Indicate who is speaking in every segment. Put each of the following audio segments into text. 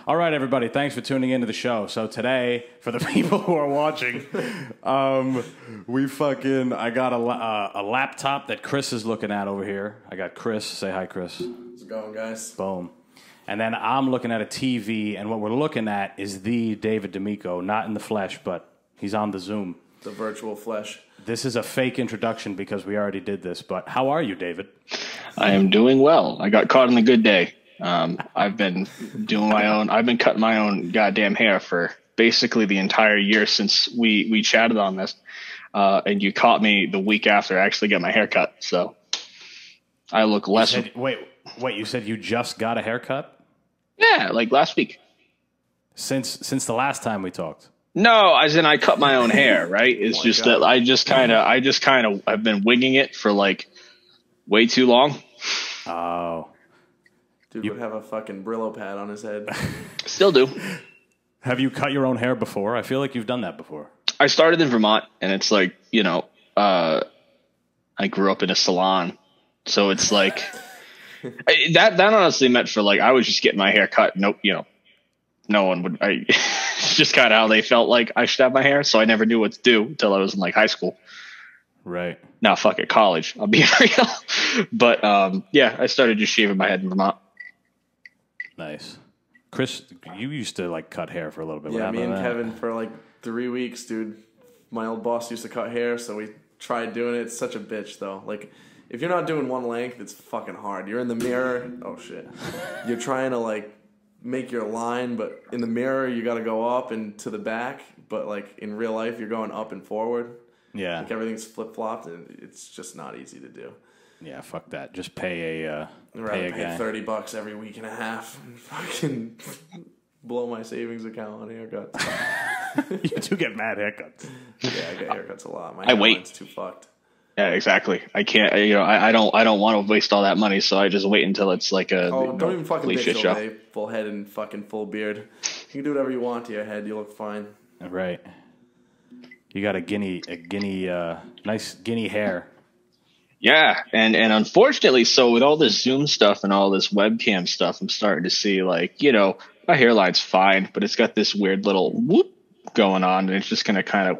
Speaker 1: All right, everybody. Thanks for tuning into the show. So today, for the people who are watching, I got a laptop that Chris is looking at over here. I got Chris. Say hi, Chris.
Speaker 2: How's it going, guys?
Speaker 1: Boom. And then I'm looking at a TV, and what we're looking at is the David D'Amico, not in the flesh, but he's on the Zoom.
Speaker 2: The virtual flesh.
Speaker 1: This is a fake introduction because we already did this, but how are you, David?
Speaker 3: I am doing well. I got caught on a good day. I've been cutting my own goddamn hair for basically the entire year since we chatted on this. And you caught me the week after I actually got my hair cut. So I look less.
Speaker 1: Wait, you said you just got a haircut?
Speaker 3: Yeah, like last week.
Speaker 1: Since the last time we talked?
Speaker 3: No, as in I cut my own hair, right? It's just that I just kind of I've been winging it for like way too long.
Speaker 1: Oh.
Speaker 2: Dude would have a fucking Brillo pad on his head.
Speaker 3: Still do.
Speaker 1: Have you cut your own hair before? I feel like you've done that before.
Speaker 3: I started in Vermont, and it's like, I grew up in a salon. So it's like, that honestly meant for like, I was just getting my hair cut. Nope, no one would. It's just kind of how they felt like I should have my hair. So I never knew what to do until I was in like high school.
Speaker 1: Right.
Speaker 3: Now, fuck it, college. I'll be real. But yeah, I started just shaving my head in Vermont.
Speaker 1: Nice. Chris, you used to like cut hair for a little bit.
Speaker 2: Yeah, me and Kevin for like 3 weeks, dude. My old boss used to cut hair, so we tried doing it. It's such a bitch, though. Like, if you're not doing one length, it's fucking hard. You're in the mirror. Oh, shit. You're trying to, like, make your line, but in the mirror, you got to go up and to the back. But, like, in real life, you're going up and forward.
Speaker 1: Yeah.
Speaker 2: Like, everything's flip-flopped, and it's just not easy to do.
Speaker 1: Yeah, fuck that. Just pay a
Speaker 2: I'd
Speaker 1: guy.
Speaker 2: pay $30 every week and a half and fucking blow my savings account on haircuts.
Speaker 1: You do get mad haircuts.
Speaker 2: Yeah, I get haircuts a lot. My
Speaker 3: I wait.
Speaker 2: hairline's too fucked.
Speaker 3: Yeah, exactly. I can't. I don't want to waste all that money, so I just wait until it's like a
Speaker 2: don't even fucking bitch
Speaker 3: show.
Speaker 2: all day. Full head and fucking full beard. You can do whatever you want to your head. You look fine.
Speaker 1: Right. You got nice guinea hair.
Speaker 3: Yeah, and unfortunately, so with all this Zoom stuff and all this webcam stuff, I'm starting to see like, my hairline's fine, but it's got this weird little whoop going on, and it's just going to kind of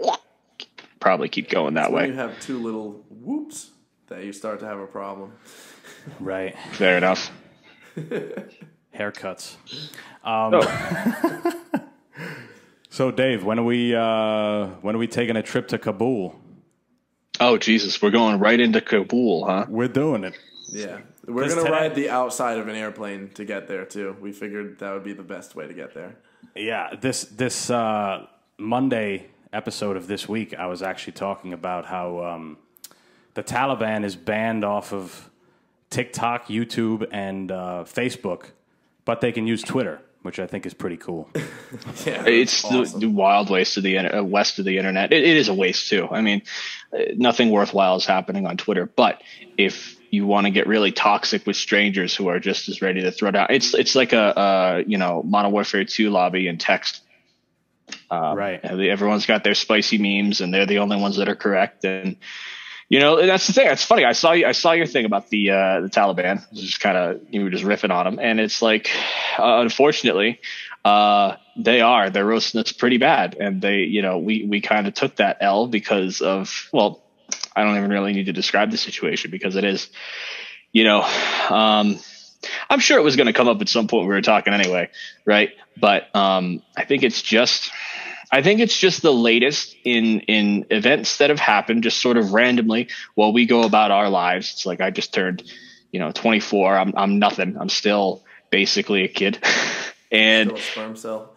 Speaker 3: probably keep going that way.
Speaker 2: When you have two little whoops, that you start to have a problem.
Speaker 1: Right.
Speaker 3: Fair enough.
Speaker 1: Haircuts. So, Dave, when are we taking a trip to Kabul?
Speaker 3: Oh, Jesus, we're going right into Kabul, huh?
Speaker 1: We're doing it.
Speaker 2: Yeah. We're going to ride the outside of an airplane to get there, too. We figured that would be the best way to get there.
Speaker 1: Yeah, this Monday episode of this week, I was actually talking about how the Taliban is banned off of TikTok, YouTube, and Facebook, but they can use Twitter, which I think is pretty cool.
Speaker 2: Yeah,
Speaker 3: it's
Speaker 2: awesome.
Speaker 3: the wild waste of the west of the internet. It is a waste too. I mean, nothing worthwhile is happening on Twitter. But if you want to get really toxic with strangers who are just as ready to throw down, it's like a Modern Warfare 2 lobby in text.
Speaker 1: Right.
Speaker 3: Everyone's got their spicy memes, and they're the only ones that are correct. And that's the thing. It's funny. I saw your thing about the Taliban. Just kind of, you were just riffing on them, and it's like, unfortunately, they're roasting us pretty bad, and we kind of took that L because of, well, I don't even really need to describe the situation because it is, I'm sure it was going to come up at some point. We were talking anyway, right? But I think it's just the latest in events that have happened just sort of randomly while we go about our lives. It's like I just turned, 24. I'm nothing. I'm still basically a kid. And
Speaker 2: Still a sperm cell.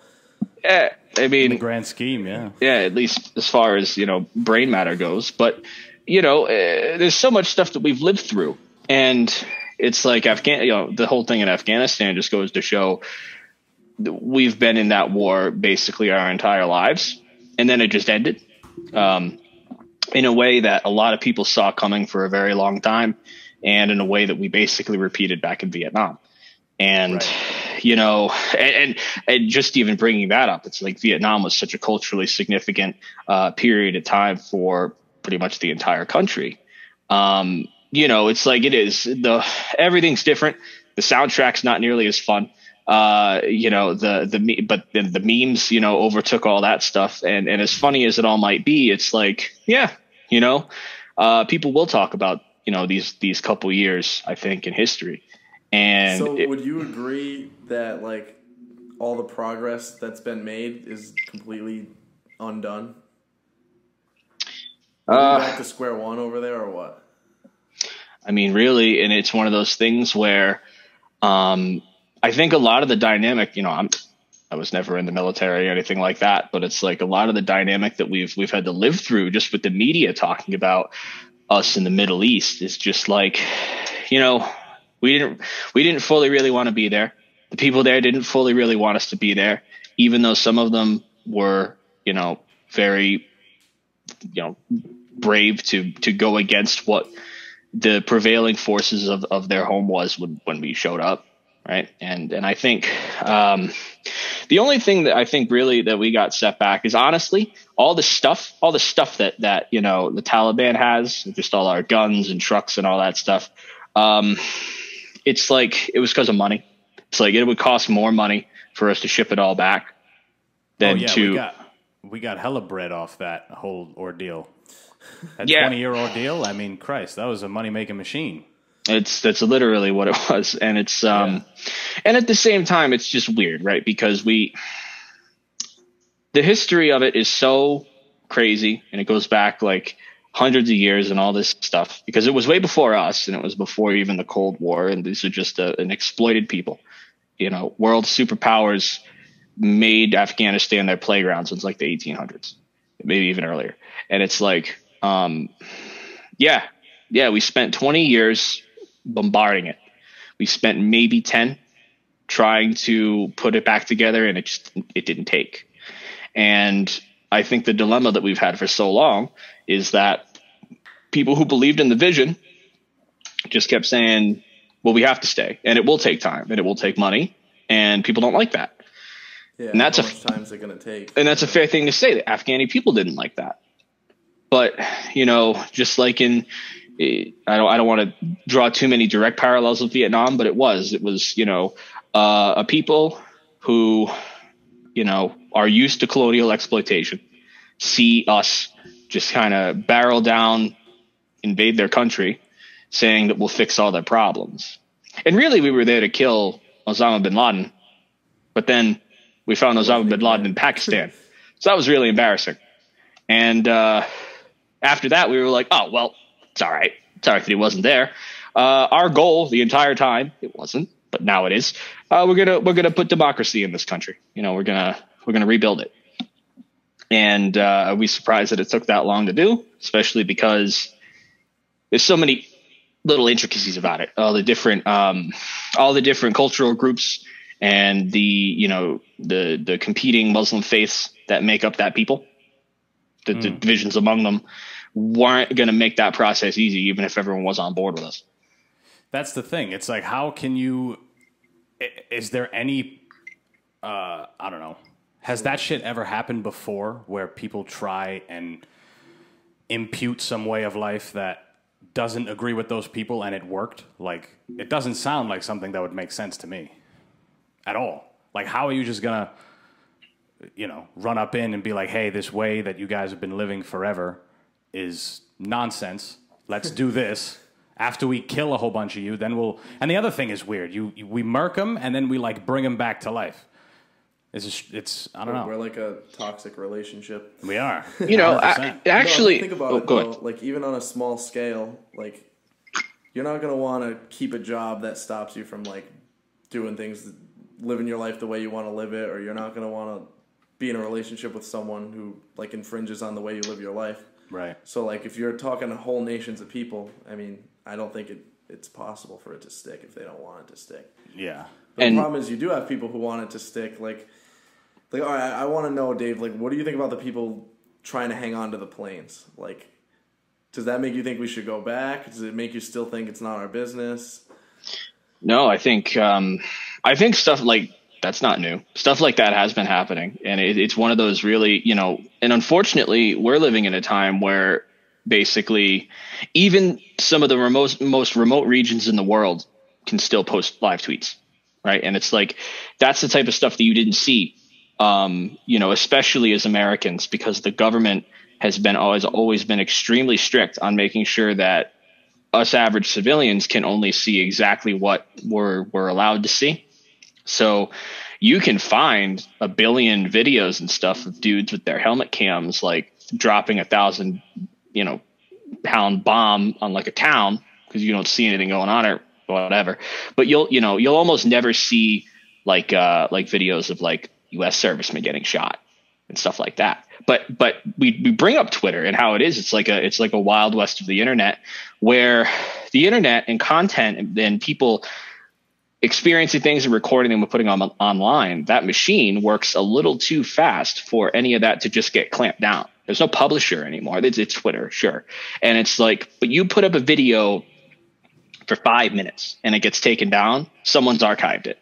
Speaker 3: I mean,
Speaker 1: In the grand scheme, yeah.
Speaker 3: Yeah, at least as far as, brain matter goes. But, there's so much stuff that we've lived through. And it's like the whole thing in Afghanistan just goes to show we've been in that war basically our entire lives, and then it just ended in a way that a lot of people saw coming for a very long time, and in a way that we basically repeated back in Vietnam. And
Speaker 2: right.
Speaker 3: and just even bringing that up, it's like Vietnam was such a culturally significant period of time for pretty much the entire country. It's like everything's different. The soundtrack's not nearly as fun. but then the memes, overtook all that stuff. And as funny as it all might be, it's like, yeah, people will talk about, these couple years, I think, in history. And
Speaker 2: so would you agree that like all the progress that's been made is completely undone? Are we back to square one over there or what?
Speaker 3: I mean, really, and it's one of those things where I think a lot of the dynamic, I was never in the military or anything like that, but it's like a lot of the dynamic that we've had to live through just with the media talking about us in the Middle East is just like, we didn't fully really want to be there. The people there didn't fully really want us to be there, even though some of them were, very, brave to go against what the prevailing forces of their home was when we showed up. Right. And I think the only thing that I think really that we got set back is honestly all the stuff that the Taliban has, just all our guns and trucks and all that stuff. It's like it was because of money. It's like it would cost more money for us to ship it all back than
Speaker 1: we got hella bread off that whole ordeal. That 20-year ordeal. I mean, Christ, that was a money making machine.
Speaker 3: That's literally what it was. And it's, and at the same time, it's just weird, right? Because the history of it is so crazy and it goes back like hundreds of years and all this stuff because it was way before us and it was before even the Cold War. And these are just an exploited people, world superpowers made Afghanistan their playground since like the 1800s, maybe even earlier. And it's like, we spent 20 years bombarding it. We spent maybe 10 trying to put it back together and it didn't take. And I think the dilemma that we've had for so long is that people who believed in the vision just kept saying, well, we have to stay and it will take time and it will take money and people don't like that.
Speaker 2: Yeah,
Speaker 3: and that's
Speaker 2: how much time is it going to take?
Speaker 3: And that's a fair thing to say. The Afghani people didn't like that. But, just like I don't want to draw too many direct parallels with Vietnam, but it was, a people who, are used to colonial exploitation, see us just kind of barrel down, invade their country, saying that we'll fix all their problems. And really, we were there to kill Osama bin Laden, but then we found Osama bin Laden in Pakistan. So that was really embarrassing. And after that, we were like, oh, well, it's all right. Sorry that he wasn't there. Our goal the entire time, it wasn't, but now it is. We're gonna put democracy in this country. We're gonna rebuild it. And are we surprised that it took that long to do? Especially because there's so many little intricacies about it. All the different cultural groups and the competing Muslim faiths that make up that people, the divisions among them, weren't going to make that process easy, even if everyone was on board with us.
Speaker 1: That's the thing. It's like, how can you? Is there any? I don't know. Has that shit ever happened before, where people try and impute some way of life that doesn't agree with those people, and it worked? Like, it doesn't sound like something that would make sense to me at all. Like, how are you just gonna, run up in and be like, hey, this way that you guys have been living forever is nonsense. Let's do this. After we kill a whole bunch of you, then we'll... And the other thing is weird. We murk them, and then we, bring them back to life. It's I don't know.
Speaker 2: We're like a toxic relationship.
Speaker 1: We are.
Speaker 3: Actually...
Speaker 2: think about it, though. Like, even on a small scale, you're not going to want to keep a job that stops you from, doing things, living your life the way you want to live it, or you're not going to want to be in a relationship with someone who, infringes on the way you live your life.
Speaker 1: Right. So,
Speaker 2: if you're talking whole nations of people, I mean, I don't think it's possible for it to stick if they don't want it to stick.
Speaker 1: Yeah.
Speaker 2: But the problem is you do have people who want it to stick. All right, I want to know, Dave, what do you think about the people trying to hang on to the planes? Does that make you think we should go back? Does it make you still think it's not our business?
Speaker 3: No, I think stuff that's not new. Stuff like that has been happening. And it's one of those really, and unfortunately we're living in a time where basically even some of the most remote regions in the world can still post live tweets. right? And it's like, that's the type of stuff that you didn't see, especially as Americans, because the government has always been extremely strict on making sure that us average civilians can only see exactly what we're allowed to see. So you can find a billion videos and stuff of dudes with their helmet cams, like dropping 1,000, pound bomb on like a town, because you don't see anything going on or whatever. But you'll almost never see like videos of like U.S. servicemen getting shot and stuff like that. But we bring up Twitter and how it is. It's like a wild west of the internet, where the internet and content and people experiencing things and recording them and putting them online, that machine works a little too fast for any of that to just get clamped down. There's no publisher anymore. It's Twitter, sure. And it's like, but you put up a video for 5 minutes and it gets taken down, someone's archived it.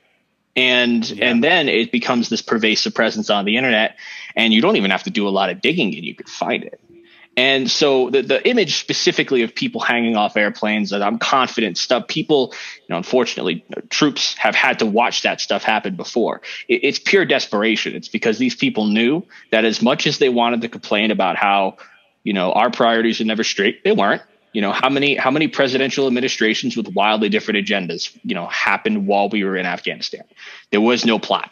Speaker 3: And then it becomes this pervasive presence on the internet, and you don't even have to do a lot of digging and you can find it. And so the image specifically of people hanging off airplanes, that I'm confident stuff, people, unfortunately, troops have had to watch that stuff happen before. It's pure desperation. It's because these people knew that as much as they wanted to complain about how, our priorities are never straight, they weren't. How many presidential administrations with wildly different agendas, happened while we were in Afghanistan? There was no plot.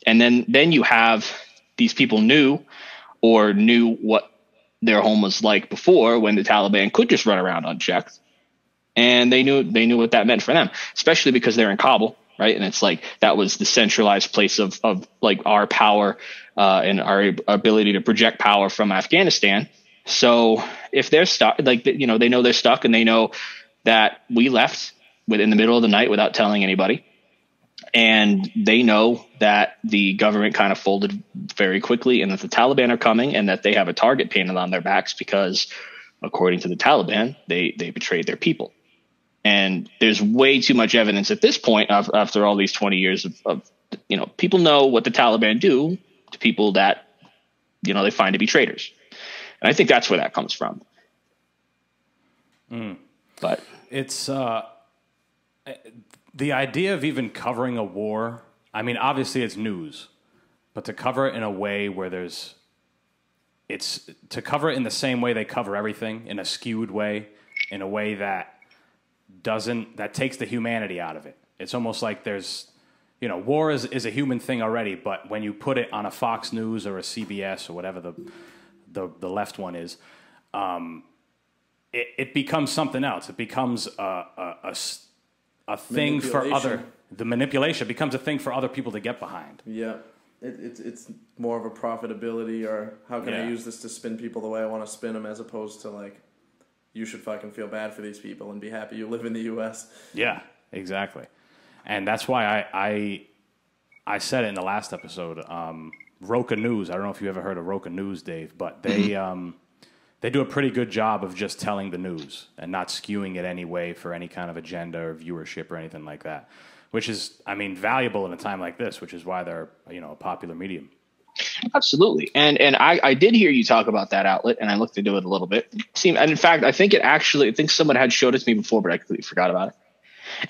Speaker 3: And then you have these people knew what their home was like before, when the Taliban could just run around unchecked, and they knew what that meant for them, especially because they're in Kabul, right? And it's like, that was the centralized place of like our power and our ability to project power from Afghanistan. So if they're stuck, like, they know they're stuck, and they know that we left in the middle of the night without telling anybody. And they know that the government kind of folded very quickly, and that the Taliban are coming, and that they have a target painted on their backs because, according to the Taliban, they betrayed their people. And there's way too much evidence at this point, after all these 20 years of people know what the Taliban do to people that, they find to be traitors. And I think that's where that comes from. But
Speaker 1: it's the idea of even covering a war. I mean, obviously it's news, but to cover it in a way where to cover it in the same way they cover everything, in a skewed way, in a way that takes the humanity out of it. It's almost like there's, war is a human thing already, but when you put it on a Fox News or a CBS or whatever the left one is, it becomes something else. It becomes a thing for the manipulation becomes a thing for other people to get behind.
Speaker 2: Yeah. It's more of a profitability, or how can I use this to spin people the way I want to spin them, as opposed to like, you should fucking feel bad for these people and be happy you live in the U.S. Yeah,
Speaker 1: exactly. And that's why I said it in the last episode. Roca News. I don't know if you ever heard of Roca News, Dave, but they do a pretty good job of just telling the news and not skewing it any way for any kind of agenda or viewership or anything like that, which is, valuable in a time like this, which is why they're, a popular medium.
Speaker 3: Absolutely. And I did hear you talk about that outlet, and I looked into it a little bit. And in fact, I think someone had showed it to me before, but I completely forgot about it.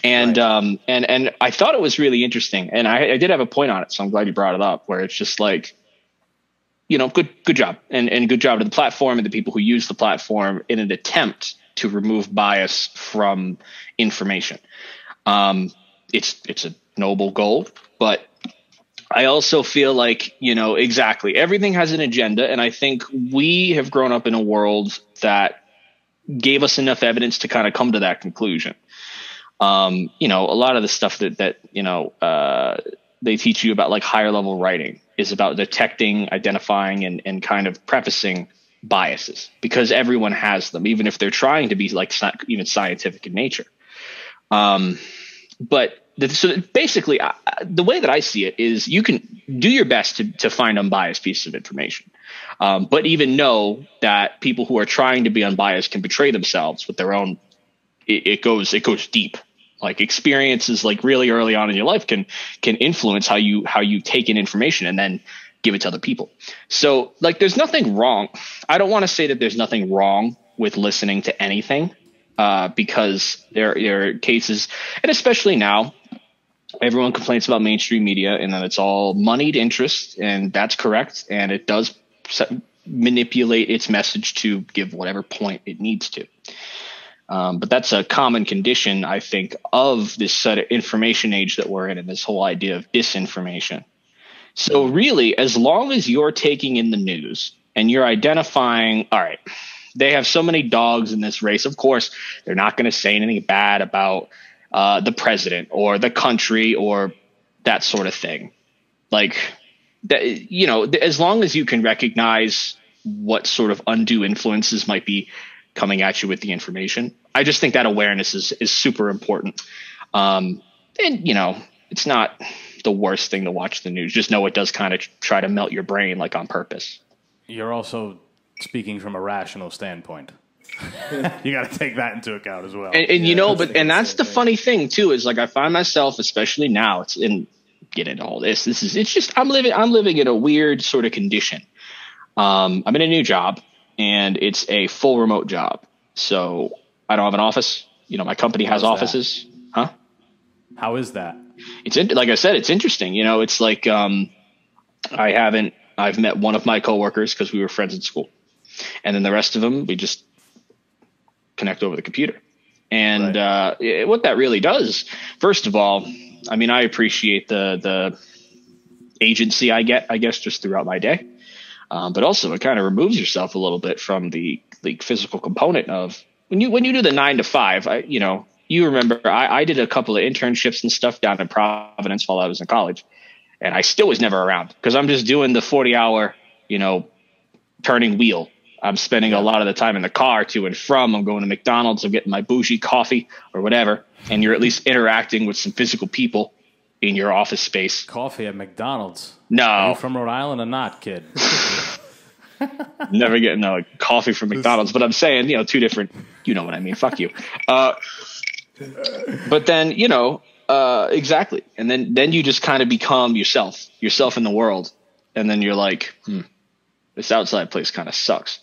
Speaker 3: And, right. And I thought it was really interesting, and I did have a point on it, so I'm glad you brought it up, where it's just like, good job, and good job to the platform and the people who use the platform in an attempt to remove bias from information. It's a noble goal, but I also feel like, exactly, everything has an agenda. And I think we have grown up in a world that gave us enough evidence to kind of come to that conclusion. A lot of the stuff that they teach you about, like higher level writing, is about detecting, identifying, and kind of prefacing biases, because everyone has them, even if they're trying to be like even scientific in nature. So basically, the way that I see it is, you can do your best to find unbiased pieces of information, but even know that people who are trying to be unbiased can betray themselves with their own. It goes deep. Like, experiences like really early on in your life can influence how you take in information and then give it to other people. So, like, there's nothing wrong. I don't want to say that there's nothing wrong with listening to anything, because there are cases, and especially now, everyone complains about mainstream media and that it's all moneyed interest, and that's correct. And it does manipulate its message to give whatever point it needs to. But that's a common condition, I think, of this sort of information age that we're in, and this whole idea of disinformation. So really, as long as you're taking in the news and you're identifying, all right, they have so many dogs in this race. Of course, they're not going to say anything bad about the president or the country or that sort of thing. Like, that, you know, as long as you can recognize what sort of undue influences might be coming at you with the information, I just think that awareness is super important. And, you know, it's not the worst thing to watch the news. Just know it does kind of try to melt your brain, like, on purpose.
Speaker 1: You're also speaking from a rational standpoint. You got to take that into account as well.
Speaker 3: And you know, but that's the funny thing too, is like I find myself, especially now, get into all this. It's just I'm living in a weird sort of condition. I'm in a new job, and it's a full remote job. So I don't have an office. You know, my company has offices. Huh?
Speaker 1: How is that?
Speaker 3: Like I said, it's interesting. You know, it's like I've met one of my coworkers because we were friends in school, and then the rest of them we just connect over the computer. And right. What that really does, first of all, I mean, I appreciate the agency I get, I guess, just throughout my day. But also it kind of removes yourself a little bit from the physical component of when you do the 9 to 5, you remember I did a couple of internships and stuff down in Providence while I was in college, and I still was never around because I'm just doing the 40-hour, turning wheel. I'm spending a lot of the time in the car to and from. I'm going to McDonald's. I'm getting my bougie coffee or whatever. And you're at least interacting with some physical people in your office space.
Speaker 1: Coffee at McDonald's?
Speaker 3: No.
Speaker 1: Are you from Rhode Island or not, kid?
Speaker 3: Never getting coffee from McDonald's. But I'm saying, two different, you know what I mean. Fuck you. But then, exactly. And then you just kind of become yourself in the world. And then you're like, this outside place kind of sucks.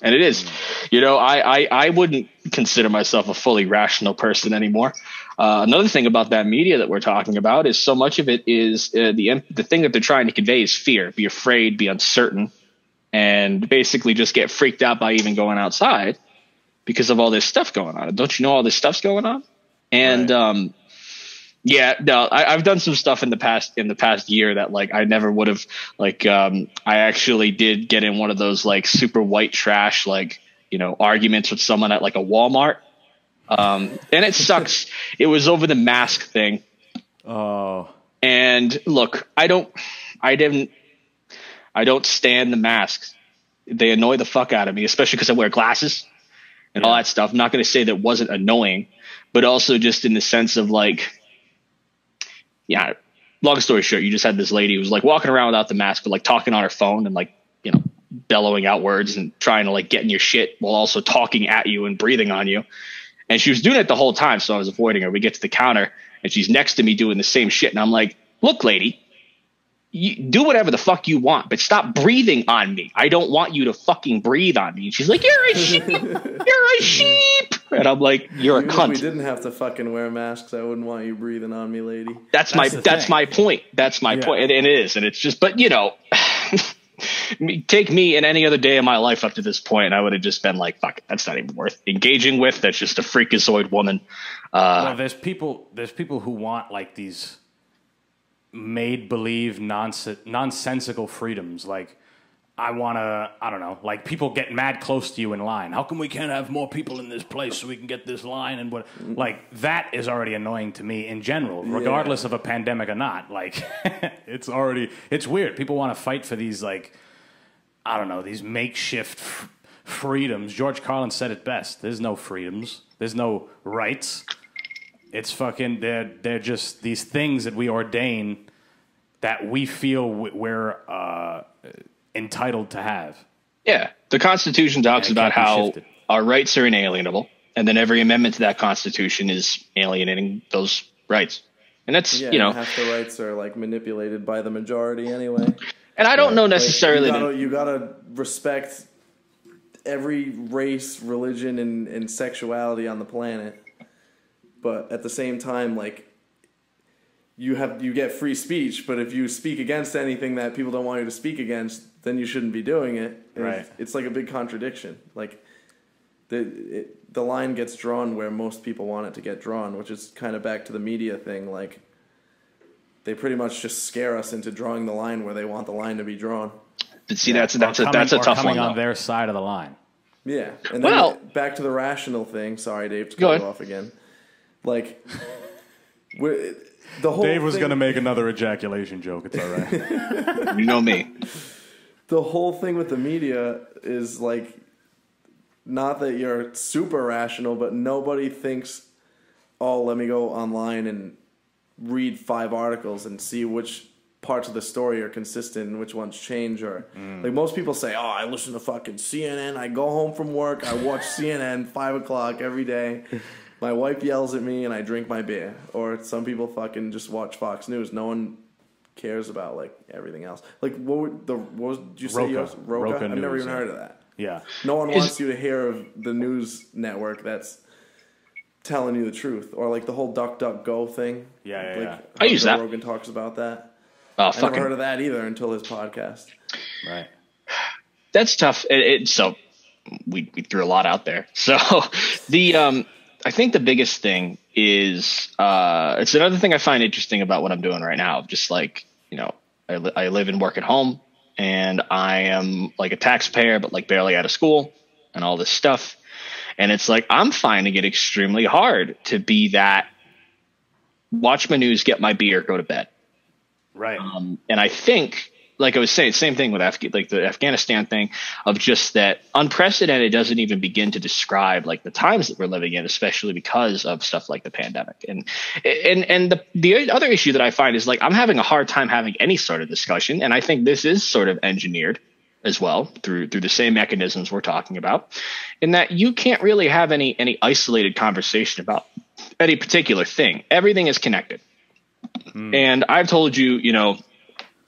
Speaker 3: And it is, I wouldn't consider myself a fully rational person anymore. Another thing about that media that we're talking about is so much of it is the thing that they're trying to convey is fear. Be afraid, be uncertain, and basically just get freaked out by even going outside because of all this stuff going on. Don't you know all this stuff's going on? And right. I've done some stuff in the past year that I never would have I actually did get in one of those super white trash arguments with someone at a Walmart, and it sucks. It was over the mask thing.
Speaker 1: Oh,
Speaker 3: and look, I don't stand the masks. They annoy the fuck out of me, especially because I wear glasses and all that stuff. I'm not going to say that wasn't annoying, but also just in the sense of long story short, you just had this lady who was walking around without the mask, but talking on her phone and bellowing out words and trying to get in your shit while also talking at you and breathing on you. And she was doing it the whole time. So I was avoiding her. We get to the counter and she's next to me doing the same shit. And I'm like, look, lady, you do whatever the fuck you want, but stop breathing on me. I don't want you to fucking breathe on me. And she's like, you're a sheep. You're a sheep. And I'm like, you're a cunt.
Speaker 2: If we didn't have to fucking wear masks, I wouldn't want you breathing on me, lady.
Speaker 3: That's my point. That's my point. And it is. And it's just, but take me in any other day of my life up to this point, and I would have just been like, fuck it, that's not even worth engaging with. That's just a freakazoid woman.
Speaker 1: Well, there's people who want these made believe nonsensical freedoms. I want to, I don't know, people get mad close to you in line. How come we can't have more people in this place so we can get this line? And what, that is already annoying to me in general, regardless of a pandemic or not. It's weird. People want to fight for these, I don't know, these makeshift freedoms. George Carlin said it best. There's no freedoms. There's no rights. It's fucking, they're just these things that we ordain that we feel we're entitled to have.
Speaker 3: Yeah. The Constitution talks about how our rights are inalienable, and then every amendment to that Constitution is alienating those rights. And that's,
Speaker 2: half the rights are manipulated by the majority anyway.
Speaker 3: And I don't know necessarily
Speaker 2: you gotta respect every race, religion, and sexuality on the planet. But at the same time, you get free speech, but if you speak against anything that people don't want you to speak against, then you shouldn't be doing it. And
Speaker 1: right.
Speaker 2: It's like a big contradiction. Like the line gets drawn where most people want it to get drawn, which is kind of back to the media thing. Like they pretty much just scare us into drawing the line where they want the line to be drawn.
Speaker 3: But see, that's a tough
Speaker 1: coming
Speaker 3: one.
Speaker 1: On their side of the line.
Speaker 2: Yeah, and then back to the rational thing. Sorry, Dave, to cut you off again. Like, the whole
Speaker 1: Dave was going to make another ejaculation joke. It's all right.
Speaker 3: You know me.
Speaker 2: The whole thing with the media is like, not that you're super rational, but nobody thinks, oh, let me go online and read 5 articles and see which parts of the story are consistent and which ones change. Or like most people say, oh, I listen to fucking CNN. I go home from work. I watch CNN 5 o'clock every day. My wife yells at me and I drink my beer. Or some people fucking just watch Fox News. No one cares about like everything else. Like what did you say? Roca? I've never even heard of that.
Speaker 1: Yeah.
Speaker 2: No one wants you to hear of the news network that's telling you the truth. Or like the whole DuckDuckGo thing.
Speaker 1: Yeah.
Speaker 3: I use that.
Speaker 2: Rogan talks about that.
Speaker 3: I
Speaker 2: never heard of that either until his podcast. Right.
Speaker 3: That's tough. So we threw a lot out there. So I think the biggest thing is it's another thing I find interesting about what I'm doing right now. Just like, I live and work at home, and I am like a taxpayer, but like barely out of school and all this stuff. And it's like I'm finding it extremely hard to be that watch my news, get my beer, go to bed.
Speaker 1: Right.
Speaker 3: And I think, like I was saying, same thing with the Afghanistan thing, of just that unprecedented doesn't even begin to describe like the times that we're living in, especially because of stuff like the pandemic. And the other issue that I find is like I'm having a hard time having any sort of discussion, and I think this is sort of engineered as well through the same mechanisms we're talking about, in that you can't really have any isolated conversation about any particular thing. Everything is connected. And I've told you,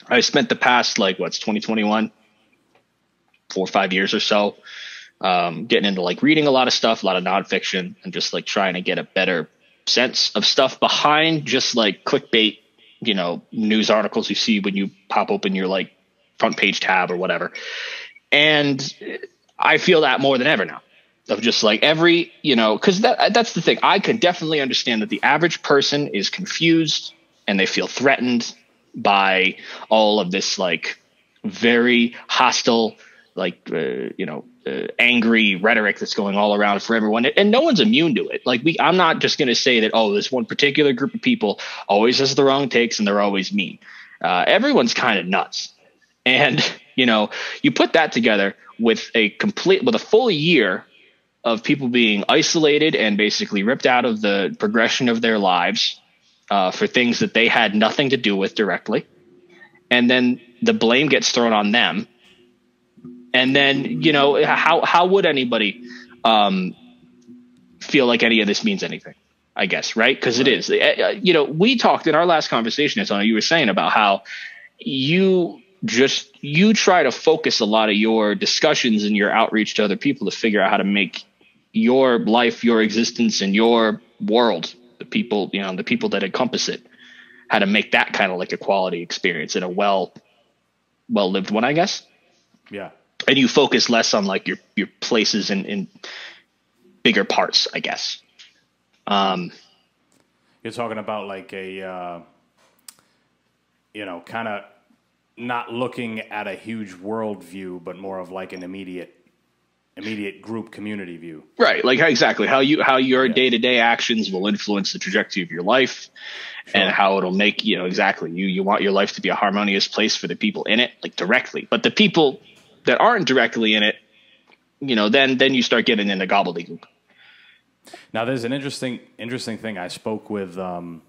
Speaker 3: I spent the past, 2021, 4 or 5 years or so, getting into reading a lot of stuff, a lot of nonfiction, and just trying to get a better sense of stuff behind just clickbait, news articles you see when you pop open your front page tab or whatever. And I feel that more than ever now, of just every, because that's the thing. I can definitely understand that the average person is confused and they feel threatened by all of this very hostile, angry rhetoric that's going all around for everyone. And no one's immune to it. I'm not just going to say that, this one particular group of people always has the wrong takes and they're always mean. Everyone's kind of nuts. And, you put that together with a full year of people being isolated and basically ripped out of the progression of their lives for things that they had nothing to do with directly. And then the blame gets thrown on them. And then, how would anybody feel like any of this means anything, I guess, right? Because it is. We talked in our last conversation, Antonio, you were saying about how you try to focus a lot of your discussions and your outreach to other people to figure out how to make your life, your existence, and your world, the people that encompass it, how to make that kind of a quality experience and a well-lived one, I guess. Yeah. And you focus less on your places in bigger parts, I guess.
Speaker 1: You're talking about a, kind of not looking at a huge world view, but more of an immediate group community view. Right.
Speaker 3: Exactly how your day-to-day actions will influence the trajectory of your life. Sure. And how it'll make, exactly. You want your life to be a harmonious place for the people in it, directly, but the people that aren't directly in it, then you start getting into gobbledygook.
Speaker 1: Now there's an interesting thing. I spoke with a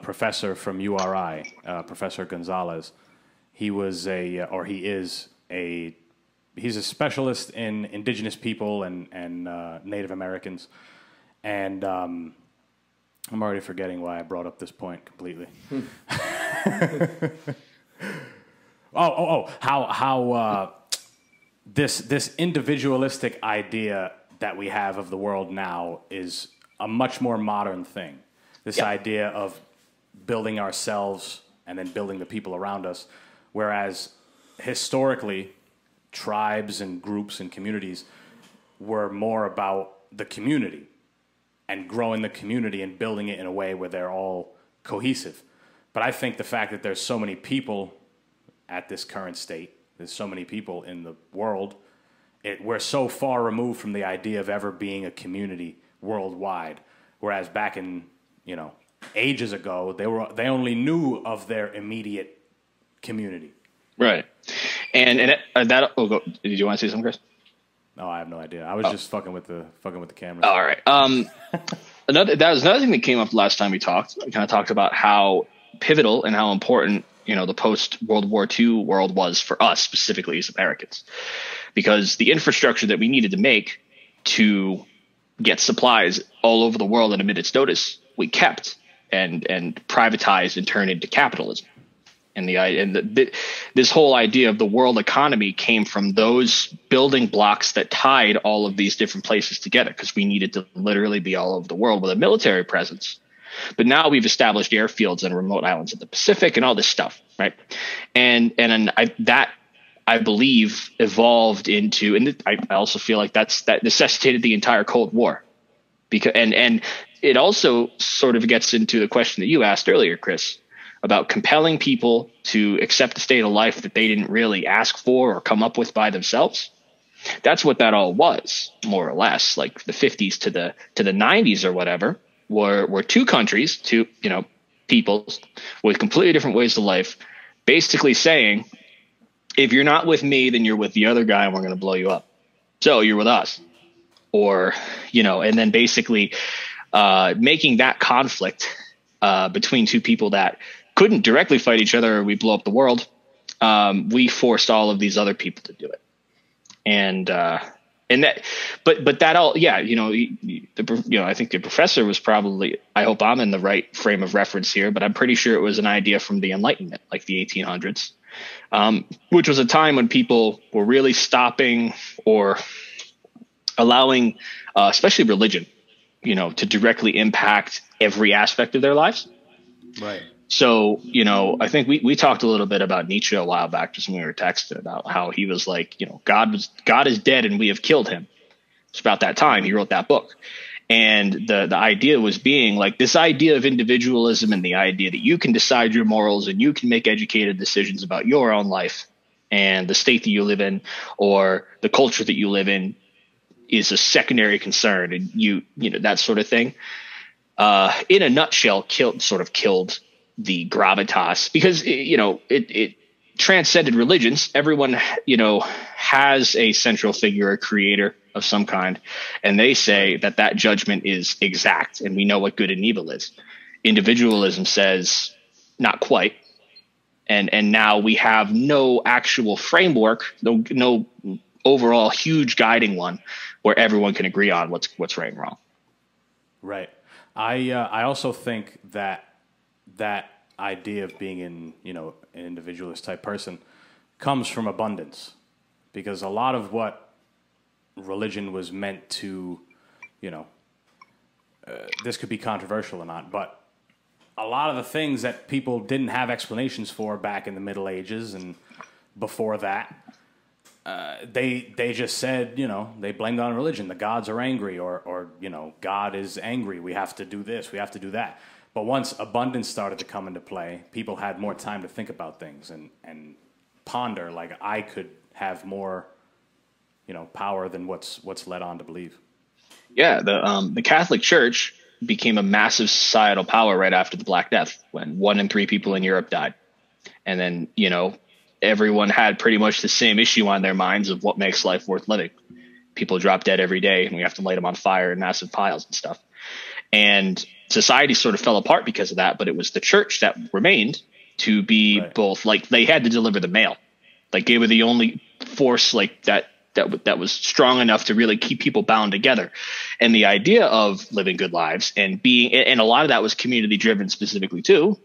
Speaker 1: professor from URI, Professor Gonzalez. He is a specialist in indigenous people and Native Americans. And I'm already forgetting why I brought up this point completely. How this individualistic idea that we have of the world now is a much more modern thing. This idea of building ourselves and then building the people around us. Whereas historically, tribes and groups and communities were more about the community and growing the community and building it in a way where they're all cohesive. But I think the fact that there's so many people at this current state, there's so many people in the world, we're so far removed from the idea of ever being a community worldwide. Whereas back in, ages ago, they only knew of their immediate community.
Speaker 3: Right. And did you want to say something, Chris?
Speaker 1: No, I have no idea. I was just fucking with the camera.
Speaker 3: All right. That was another thing that came up last time we talked. We kind of talked about how pivotal and how important, the post-World War II world was for us, specifically as Americans, because the infrastructure that we needed to make to get supplies all over the world at a minute's notice, we kept and privatized and turned into capitalism. And this whole idea of the world economy came from those building blocks that tied all of these different places together, because we needed to literally be all over the world with a military presence. But now we've established airfields and remote islands in the Pacific and all this stuff, right? I believe evolved into, and I also feel like that necessitated the entire Cold War, because and it also sort of gets into the question that you asked earlier, Chris, about compelling people to accept a state of life that they didn't really ask for or come up with by themselves. That's what that all was, more or less. Like the 50s to the 90s or whatever were two countries, two peoples with completely different ways of life, basically saying, if you're not with me, then you're with the other guy and we're going to blow you up. So you're with us. Or, and then basically making that conflict between two people that couldn't directly fight each other or we blow up the world. We forced all of these other people to do it. But that all, yeah, I think the professor was probably, I hope I'm in the right frame of reference here, but I'm pretty sure it was an idea from the Enlightenment, like the 1800s, which was a time when people were really stopping or allowing, especially religion, to directly impact every aspect of their lives.
Speaker 1: Right.
Speaker 3: So, I think we talked a little bit about Nietzsche a while back, just when we were texting, about how he was like, God is dead and we have killed him. It's about that time he wrote that book. And the idea was being like this idea of individualism and the idea that you can decide your morals and you can make educated decisions about your own life and the state that you live in or the culture that you live in is a secondary concern. And that sort of thing, in a nutshell, killed the gravitas, because it transcended religions. Everyone has a central figure, a creator of some kind, and they say that judgment is exact and we know what good and evil is. Individualism says not quite, and now we have no actual framework, no overall huge guiding one where everyone can agree on what's right and wrong.
Speaker 1: Right. I also think that idea of being an individualist type person comes from abundance, because a lot of what religion was meant to, this could be controversial or not, but a lot of the things that people didn't have explanations for back in the Middle Ages and before that, they just said, they blamed on religion. The gods are angry, or God is angry. We have to do this. We have to do that. But once abundance started to come into play, people had more time to think about things and ponder. Like, I could have more, power than what's led on to believe.
Speaker 3: Yeah, the Catholic Church became a massive societal power right after the Black Death, when 1 in 3 people in Europe died, and then everyone had pretty much the same issue on their minds of what makes life worth living. People drop dead every day, and we have to light them on fire in massive piles and stuff. And society sort of fell apart because of that, but it was the church that remained to be right. Both, like, they had to deliver the mail. Like, they were the only force like that was strong enough to really keep people bound together. And the idea of living good lives and a lot of that was community driven specifically too,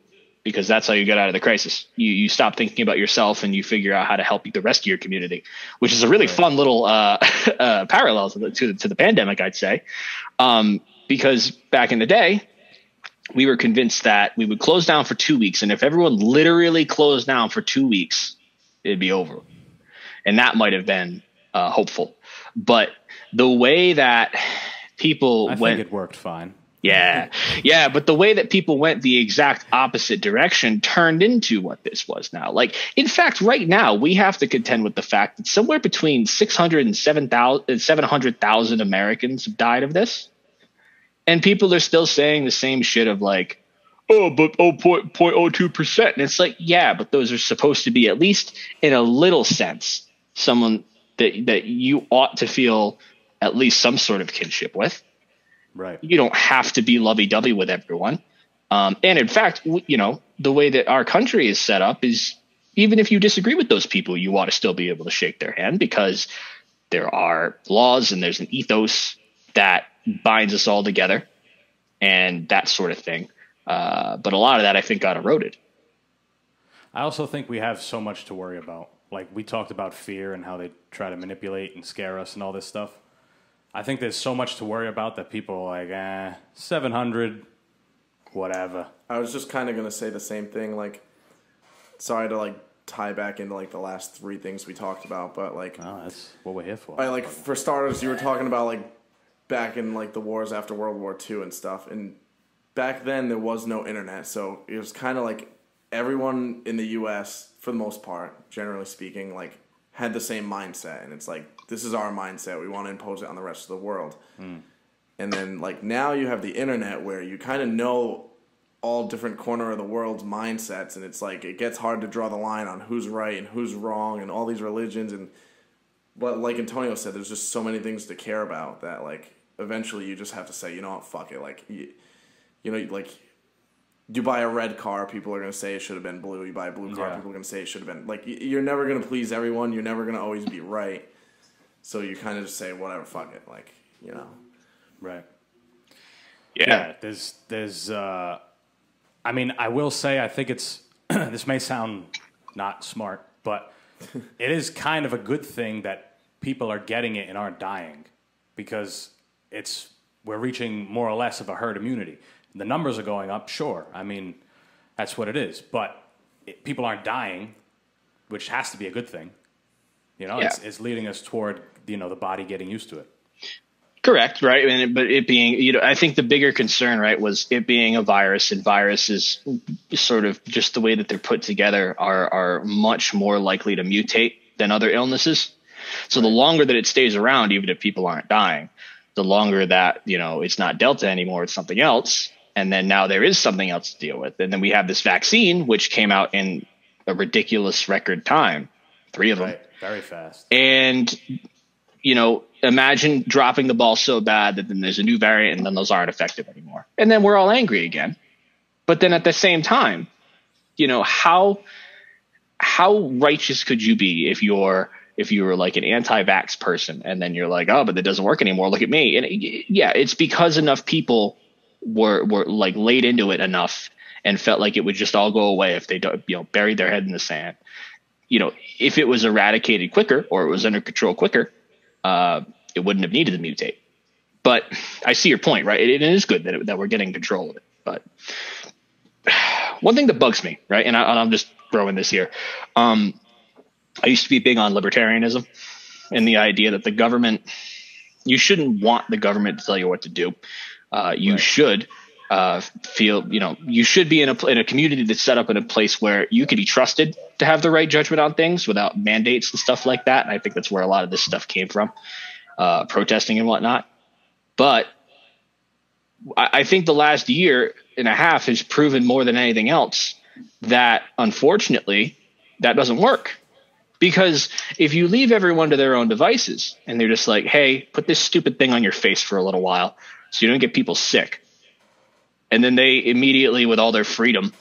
Speaker 3: because that's how you get out of the crisis. You stop thinking about yourself and you figure out how to help the rest of your community, which is a really fun little parallel to the pandemic, I'd say. Because back in the day, we were convinced that we would close down for 2 weeks. And if everyone literally closed down for 2 weeks, it'd be over. And that might have been hopeful. But the way that people went,
Speaker 1: I think it worked fine.
Speaker 3: Yeah. Yeah. But the way that people went the exact opposite direction turned into what this was now. Like, in fact, right now, we have to contend with the fact that somewhere between 600 and 700,000 Americans have died of this. And people are still saying the same shit of like, oh, but 0.02%. And it's like, yeah, but those are supposed to be, at least in a little sense, someone that you ought to feel at least some sort of kinship with.
Speaker 1: Right.
Speaker 3: You don't have to be lovey-dovey with everyone. And in fact, the way that our country is set up is, even if you disagree with those people, you ought to still be able to shake their hand, because there are laws and there's an ethos that binds us all together and that sort of thing. But a lot of that, I think, got eroded.
Speaker 1: I also think we have so much to worry about. Like, we talked about fear and how they try to manipulate and scare us and all this stuff. I think there's so much to worry about that people are like, 700, whatever.
Speaker 2: I was just kind of going to say the same thing. Like, sorry to, like, tie back into, like, the last three things we talked about, but, like...
Speaker 1: Oh, that's what we're here for.
Speaker 2: For starters, you were talking about, like, back in, like, the wars after World War II and stuff, and back then there was no internet, so it was kind of like everyone in the U.S., for the most part, generally speaking, like, had the same mindset, and it's like, this is our mindset, we want to impose it on the rest of the world. And then, like, now you have the internet where you kind of know all different corner of the world's mindsets, and it's like, it gets hard to draw the line on who's right and who's wrong and all these religions, and but like Antonio said, there's just so many things to care about that, like, eventually you just have to say, you know what, fuck it, like, like, you buy a red car, people are going to say it should have been blue. You buy a blue car, people are going to say it should have been... Like, you're never going to please everyone. You're never going to always be right. So you kind of just say, whatever, fuck it. Like,
Speaker 1: Right.
Speaker 3: Yeah.
Speaker 1: There's I mean, I will say, I think it's... this may sound not smart, but it is kind of a good thing that people are getting it and aren't dying, because we're reaching more or less of a herd immunity. The numbers are going up, sure. I mean, that's what it is. But people aren't dying, which has to be a good thing. It's leading us toward, the body getting used to it.
Speaker 3: Correct, right? But it being, I think the bigger concern, right, was it being a virus, and viruses, sort of just the way that they're put together, are much more likely to mutate than other illnesses. So the longer that it stays around, even if people aren't dying, the longer that, it's not Delta anymore, it's something else. And then now there is something else to deal with. And then we have this vaccine, which came out in a ridiculous record time, 3 of them.
Speaker 1: Right. Very fast.
Speaker 3: And, imagine dropping the ball so bad that then there's a new variant and then those aren't effective anymore. And then we're all angry again. But then at the same time, how righteous could you be if you were like an anti-vax person, and then you're like, oh, but that doesn't work anymore, look at me. And it's because enough people were like laid into it enough and felt like it would just all go away if they buried their head in the sand. If it was eradicated quicker, or it was under control quicker, it wouldn't have needed to mutate. But I see your point, right? It is good that we're getting control of it. But one thing that bugs me, right, and I'm just throwing this here. I used to be big on libertarianism and the idea that the government, you shouldn't want the government to tell you what to do. You should feel, you should be in a community that's set up in a place where you can be trusted to have the right judgment on things without mandates and stuff like that. And I think that's where a lot of this stuff came from, protesting and whatnot. But I think the last year and a half has proven more than anything else that, unfortunately, that doesn't work. Because if you leave everyone to their own devices and they're just like, hey, put this stupid thing on your face for a little while so you don't get people sick. And then they immediately, with all their freedom,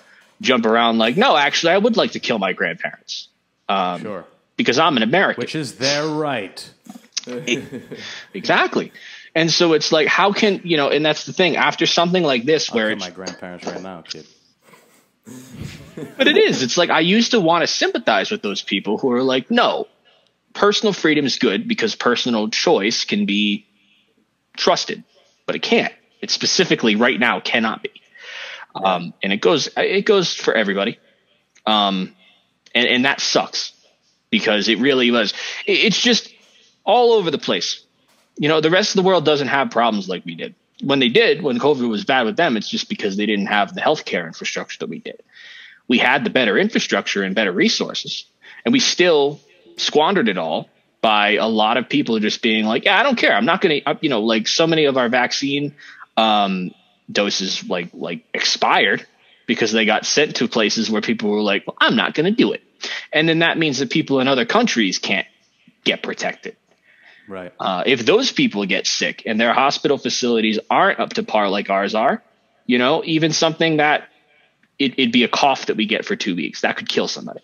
Speaker 3: jump around like, no, actually, I would like to kill my grandparents.
Speaker 1: Sure.
Speaker 3: Because I'm an American.
Speaker 1: Which is their right.
Speaker 3: Exactly. And so it's like, how can, and that's the thing. After something like this, where
Speaker 1: I'll kill my grandparents right now, kid.
Speaker 3: But it is. It's like, I used to want to sympathize with those people who are like, no, personal freedom is good because personal choice can be trusted, but it can't. It specifically right now cannot be. And it goes for everybody. And that sucks because it really was, it's just all over the place. You know, the rest of the world doesn't have problems like we did. When COVID was bad with them, it's just because they didn't have the healthcare infrastructure that we did. We had the better infrastructure and better resources, and we still squandered it all by a lot of people just being like, yeah, I don't care. I'm not going to, you know, like so many of our vaccine doses like expired because they got sent to places where people were like, well, I'm not going to do it. And then that means that people in other countries can't get protected.
Speaker 1: Right.
Speaker 3: If those people get sick and their hospital facilities aren't up to par like ours are, you know, even something that it'd be a cough that we get for 2 weeks, that could kill somebody.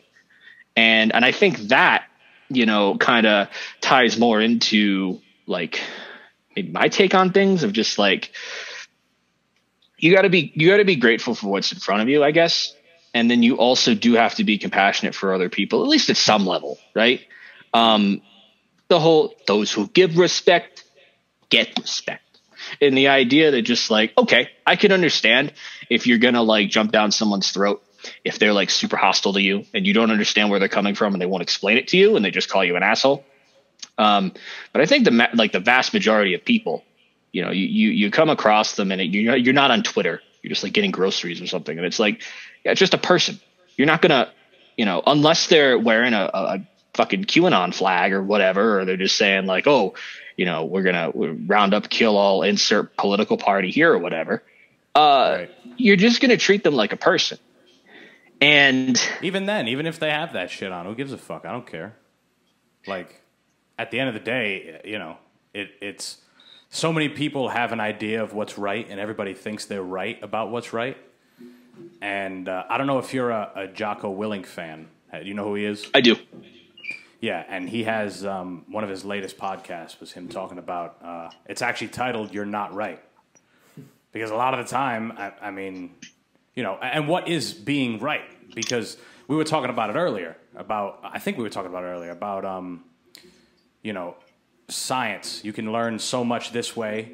Speaker 3: And I think that, you know, kind of ties more into like maybe my take on things of just like, you gotta be grateful for what's in front of you, I guess. And then you also do have to be compassionate for other people, at least at some level, right? The whole, those who give respect, get respect. And the idea that just like, okay, I can understand if you're going to like jump down someone's throat, if they're like super hostile to you and you don't understand where they're coming from and they won't explain it to you and they just call you an asshole. But I think the vast majority of people, you know, you come across them and you're not on Twitter. You're just like getting groceries or something. And it's like, yeah, it's just a person. You're not going to, you know, unless they're wearing a fucking QAnon flag or whatever, or they're just saying like, oh, you know, we're going to round up, kill all, insert political party here or whatever. Right. You're just going to treat them like a person. And
Speaker 1: even then, even if they have that shit on, who gives a fuck? I don't care. Like, at the end of the day, you know, it's so many people have an idea of what's right, and everybody thinks they're right about what's right. And I don't know if you're a Jocko Willink fan. Do you know who he is?
Speaker 3: I do.
Speaker 1: Yeah, and he has one of his latest podcasts was him talking about, it's actually titled "You're Not Right," because a lot of the time, I mean, you know, and what is being right? Because we were talking about it earlier about, you know, science. You can learn so much this way,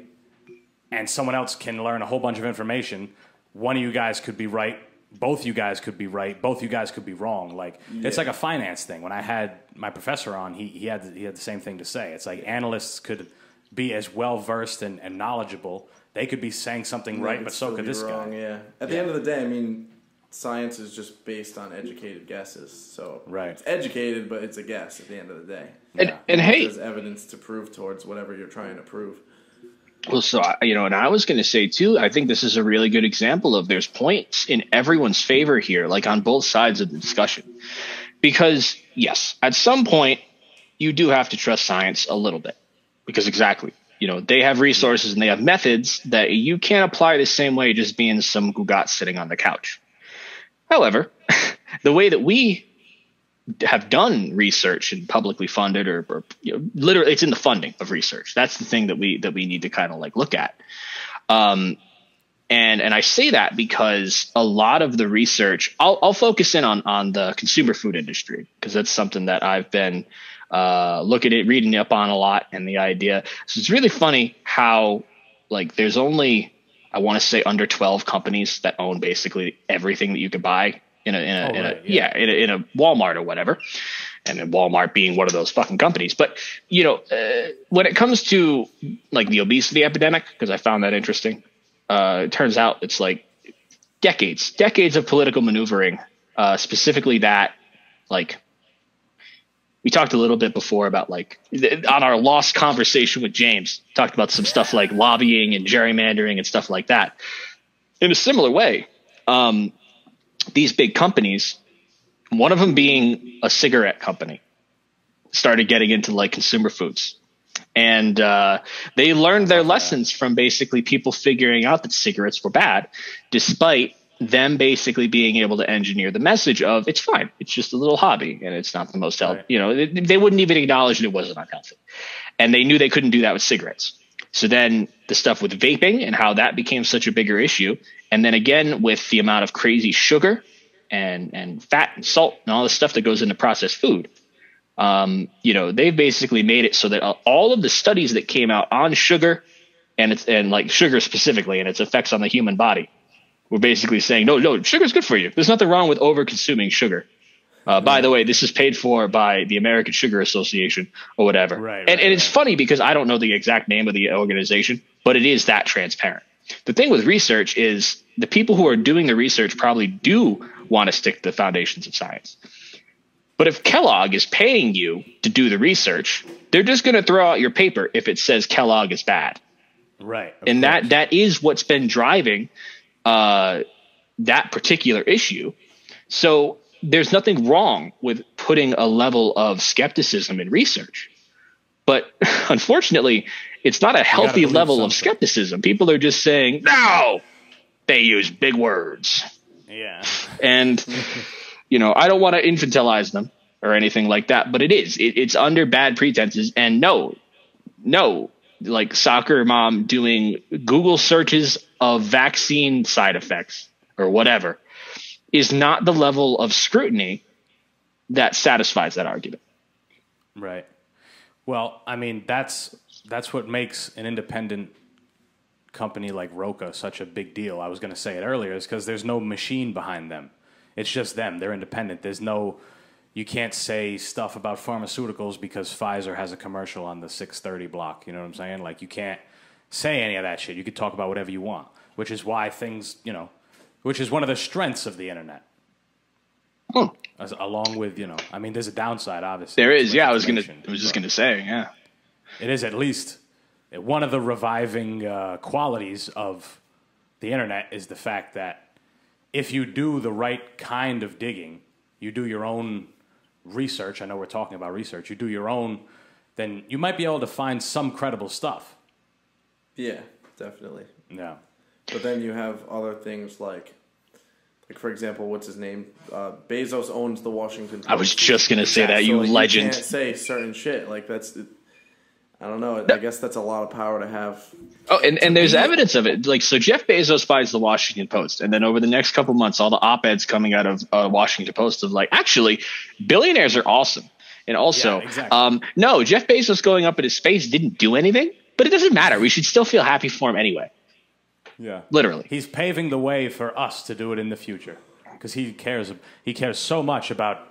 Speaker 1: and someone else can learn a whole bunch of information. One of you guys could be right. Both you guys could be right. Both you guys could be wrong. Like, it's like a finance thing. When I had my professor on, he had the same thing to say. It's like analysts could be as well versed and knowledgeable. They could be saying something right, but so could this guy.
Speaker 2: Yeah. At the end of the day, I mean, science is just based on educated guesses. So
Speaker 1: right.
Speaker 2: It's educated, but it's a guess at the end of the day.
Speaker 3: And hey,
Speaker 2: there's evidence to prove towards whatever you're trying to prove.
Speaker 3: Well, so, you know, and I was going to say, too, I think this is a really good example of there's points in everyone's favor here, like on both sides of the discussion. Because, yes, at some point, you do have to trust science a little bit. Because exactly, you know, they have resources and they have methods that you can't apply the same way just being some gugat sitting on the couch. However, the way that we have done research and publicly funded or you know, literally it's in the funding of research. That's the thing that we need to kind of like look at. And I say that because a lot of the research, I'll focus in on the consumer food industry, because that's something that I've been reading up on a lot. And the idea, so it's really funny how like there's only, I want to say under 12 companies that own basically everything that you could buy in a Walmart or whatever, and then Walmart being one of those fucking companies. But you know, when it comes to like the obesity epidemic, because I found that interesting, it turns out it's like decades of political maneuvering, specifically that like we talked a little bit before about like on our lost conversation with James, talked about some stuff like lobbying and gerrymandering and stuff like that. In a similar way, these big companies, one of them being a cigarette company, started getting into like consumer foods. And they learned their lessons from basically people figuring out that cigarettes were bad, despite them basically being able to engineer the message of it's fine. It's just a little hobby and it's not the most healthy. Right. You know, they wouldn't even acknowledge that it wasn't unhealthy. And they knew they couldn't do that with cigarettes. So then the stuff with vaping and how that became such a bigger issue. And then again, with the amount of crazy sugar and fat and salt and all the stuff that goes into processed food, you know, they've basically made it so that all of the studies that came out on sugar and like sugar specifically and its effects on the human body, We're basically saying, no, sugar's good for you. There's nothing wrong with over consuming sugar. By the way, this is paid for by the American Sugar Association or whatever.
Speaker 1: Right,
Speaker 3: and it's funny because I don't know the exact name of the organization, but it is that transparent. The thing with research is the people who are doing the research probably do want to stick to the foundations of science. But if Kellogg is paying you to do the research, they're just going to throw out your paper if it says Kellogg is bad.
Speaker 1: Right.
Speaker 3: And that is what's been driving that particular issue. So there's nothing wrong with putting a level of skepticism in research. But unfortunately, it's not a healthy level of skepticism. People are just saying, no, they use big words.
Speaker 1: Yeah.
Speaker 3: And, I don't want to infantilize them or anything like that, but it's under bad pretenses. And no, like soccer mom doing Google searches of vaccine side effects or whatever is not the level of scrutiny that satisfies that argument.
Speaker 1: Right. Well, I mean, that's what makes an independent company like Roca such a big deal. I was going to say it earlier, is because there's no machine behind them. It's just them. They're independent. You can't say stuff about pharmaceuticals because Pfizer has a commercial on the 630 block. You know what I'm saying? Like, you can't say any of that shit. You could talk about whatever you want, which is why which is one of the strengths of the internet. Along with, I mean, there's a downside, obviously.
Speaker 3: There is, yeah. I was just gonna say, yeah.
Speaker 1: It is at least one of the reviving qualities of the internet is the fact that if you do the right kind of digging, you do your own research. I know we're talking about research. You do your own, then you might be able to find some credible stuff.
Speaker 2: Yeah, definitely.
Speaker 1: Yeah.
Speaker 2: But then you have other things like for example, what's his name? Bezos owns the Washington Post.
Speaker 3: I was just going to say that, you legend.
Speaker 2: You can't say certain shit. Like, I don't know. I guess that's a lot of power to have.
Speaker 3: Oh, and there's evidence of it. Like, so Jeff Bezos buys the Washington Post, and then over the next couple months, all the op-eds coming out of Washington Post of like, actually, billionaires are awesome. And also,
Speaker 1: yeah, exactly.
Speaker 3: No, Jeff Bezos going up into space didn't do anything, but it doesn't matter. We should still feel happy for him anyway.
Speaker 1: Yeah,
Speaker 3: literally.
Speaker 1: He's paving the way for us to do it in the future because he cares so much about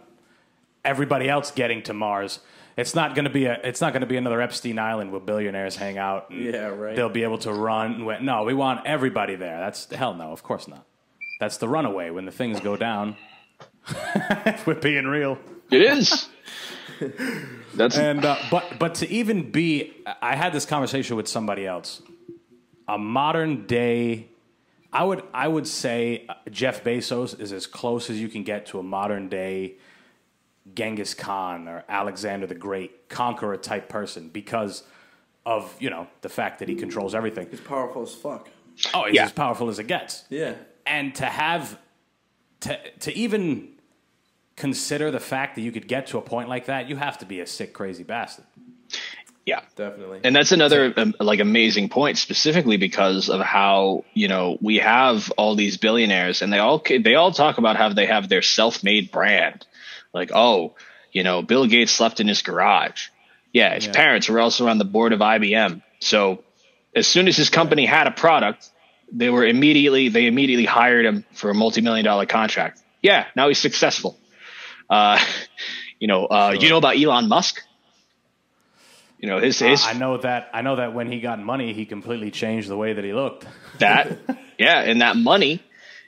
Speaker 1: everybody else getting to Mars. It's not going to be another Epstein Island where billionaires hang out. And
Speaker 2: yeah, right.
Speaker 1: They'll be able to run. No, we want everybody there. Hell no, of course not. That's the runaway when the things go down. We're being real.
Speaker 3: It is.
Speaker 1: But to even be, I had this conversation with somebody else. A modern day, I would say Jeff Bezos is as close as you can get to a modern day Genghis Khan or Alexander the Great conqueror type person because of the fact that he controls everything.
Speaker 2: He's powerful as fuck.
Speaker 1: Oh, he's as powerful as it gets.
Speaker 2: Yeah,
Speaker 1: and to even consider the fact that you could get to a point like that, you have to be a sick, crazy bastard.
Speaker 3: Yeah,
Speaker 2: definitely.
Speaker 3: And that's another amazing point, specifically because of how, we have all these billionaires and they all talk about how they have their self-made brand. Like, Bill Gates slept in his garage. Yeah, his parents were also on the board of IBM. So as soon as his company had a product, they immediately hired him for a multi-million-dollar contract. Yeah, now he's successful. Sure. You know about Elon Musk? His
Speaker 1: I know that when he got money, he completely changed the way that he looked.
Speaker 3: And that money,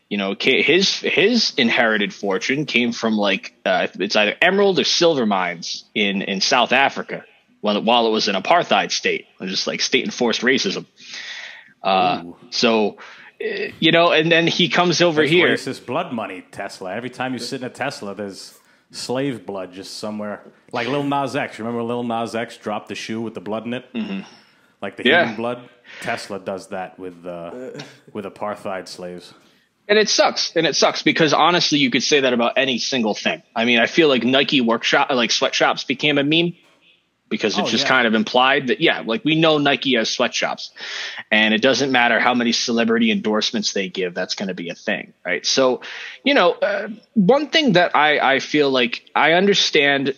Speaker 3: his inherited fortune came from it's either emerald or silver mines in South Africa while it was an apartheid state, just like state enforced racism. And then he comes over here.
Speaker 1: Racist blood money, Tesla. Every time you sit in a Tesla, there's slave blood just somewhere. Like Lil Nas X. Remember Lil Nas X dropped the shoe with the blood in it? Mm-hmm. Like the human blood? Tesla does that with apartheid slaves.
Speaker 3: And it sucks because honestly, you could say that about any single thing. I mean, I feel like Nike sweatshops became a meme because it's just kind of implied that, we know Nike has sweatshops and it doesn't matter how many celebrity endorsements they give. That's going to be a thing. Right. So, one thing that I feel like I understand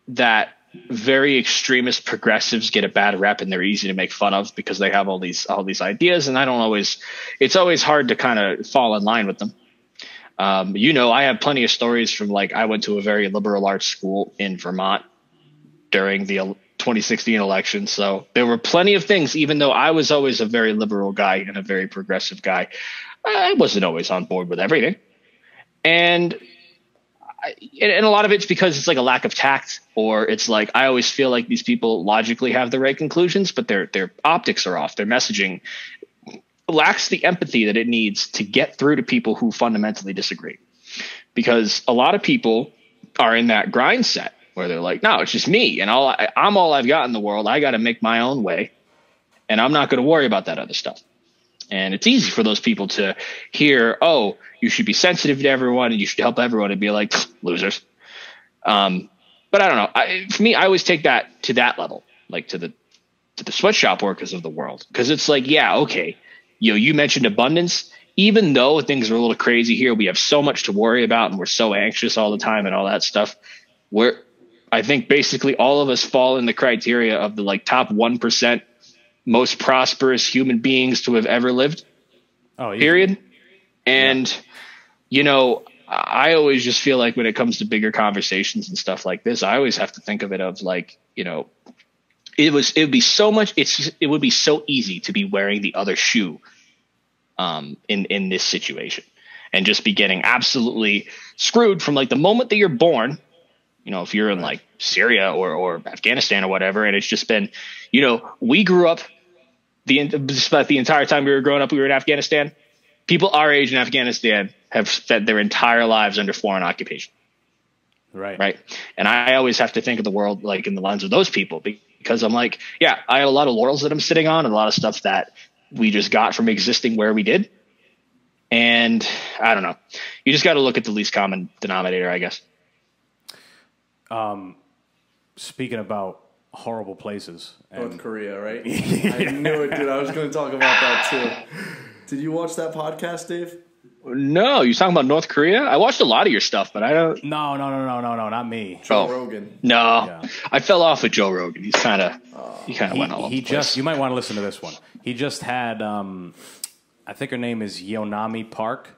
Speaker 3: that very extremist progressives get a bad rep and they're easy to make fun of because they have all these ideas. And it's always hard to kind of fall in line with them. I have plenty of stories from I went to a very liberal arts school in Vermont during the 2016 election. So there were plenty of things, even though I was always a very liberal guy and a very progressive guy, I wasn't always on board with everything. And a lot of it's because it's a lack of tact, or it's I always feel like these people logically have the right conclusions, but their optics are off. Their messaging lacks the empathy that it needs to get through to people who fundamentally disagree. Because a lot of people are in that grind set where they're no, it's just me. And I'm all I've got in the world. I got to make my own way. And I'm not going to worry about that other stuff. And it's easy for those people to hear, oh, you should be sensitive to everyone and you should help everyone, and be losers. But I don't know. For me, I always take that to that level, to the sweatshop workers of the world. Because it's yeah, okay. You mentioned abundance. Even though things are a little crazy here, we have so much to worry about and we're so anxious all the time and all that stuff. I think basically all of us fall in the criteria of the top 1% most prosperous human beings to have ever lived. Oh, period. And, I always just feel when it comes to bigger conversations and stuff like this, I always have to think of it of it would be so easy to be wearing the other shoe in this situation and just be getting absolutely screwed from the moment that you're born. If you're in Syria or Afghanistan or whatever, and it's just been, we grew up the entire time we were growing up, we were in Afghanistan. People our age in Afghanistan have spent their entire lives under foreign occupation. Right. And I always have to think of the world in the lens of those people, because I'm yeah, I have a lot of laurels that I'm sitting on and a lot of stuff that we just got from existing where we did. And I don't know. You just got to look at the least common denominator, I guess.
Speaker 1: Speaking about horrible places.
Speaker 2: North Korea, right? I knew it, dude. I was going to talk about that too. Did you watch that podcast, Dave?
Speaker 3: No, you're talking about North Korea? I watched a lot of your stuff, but I don't.
Speaker 1: No, not me.
Speaker 2: Joe Rogan.
Speaker 3: No, yeah. I fell off with Joe Rogan. He kind of went all over the place.
Speaker 1: You might want to listen to this one. He just had, I think her name is Yeonami Park,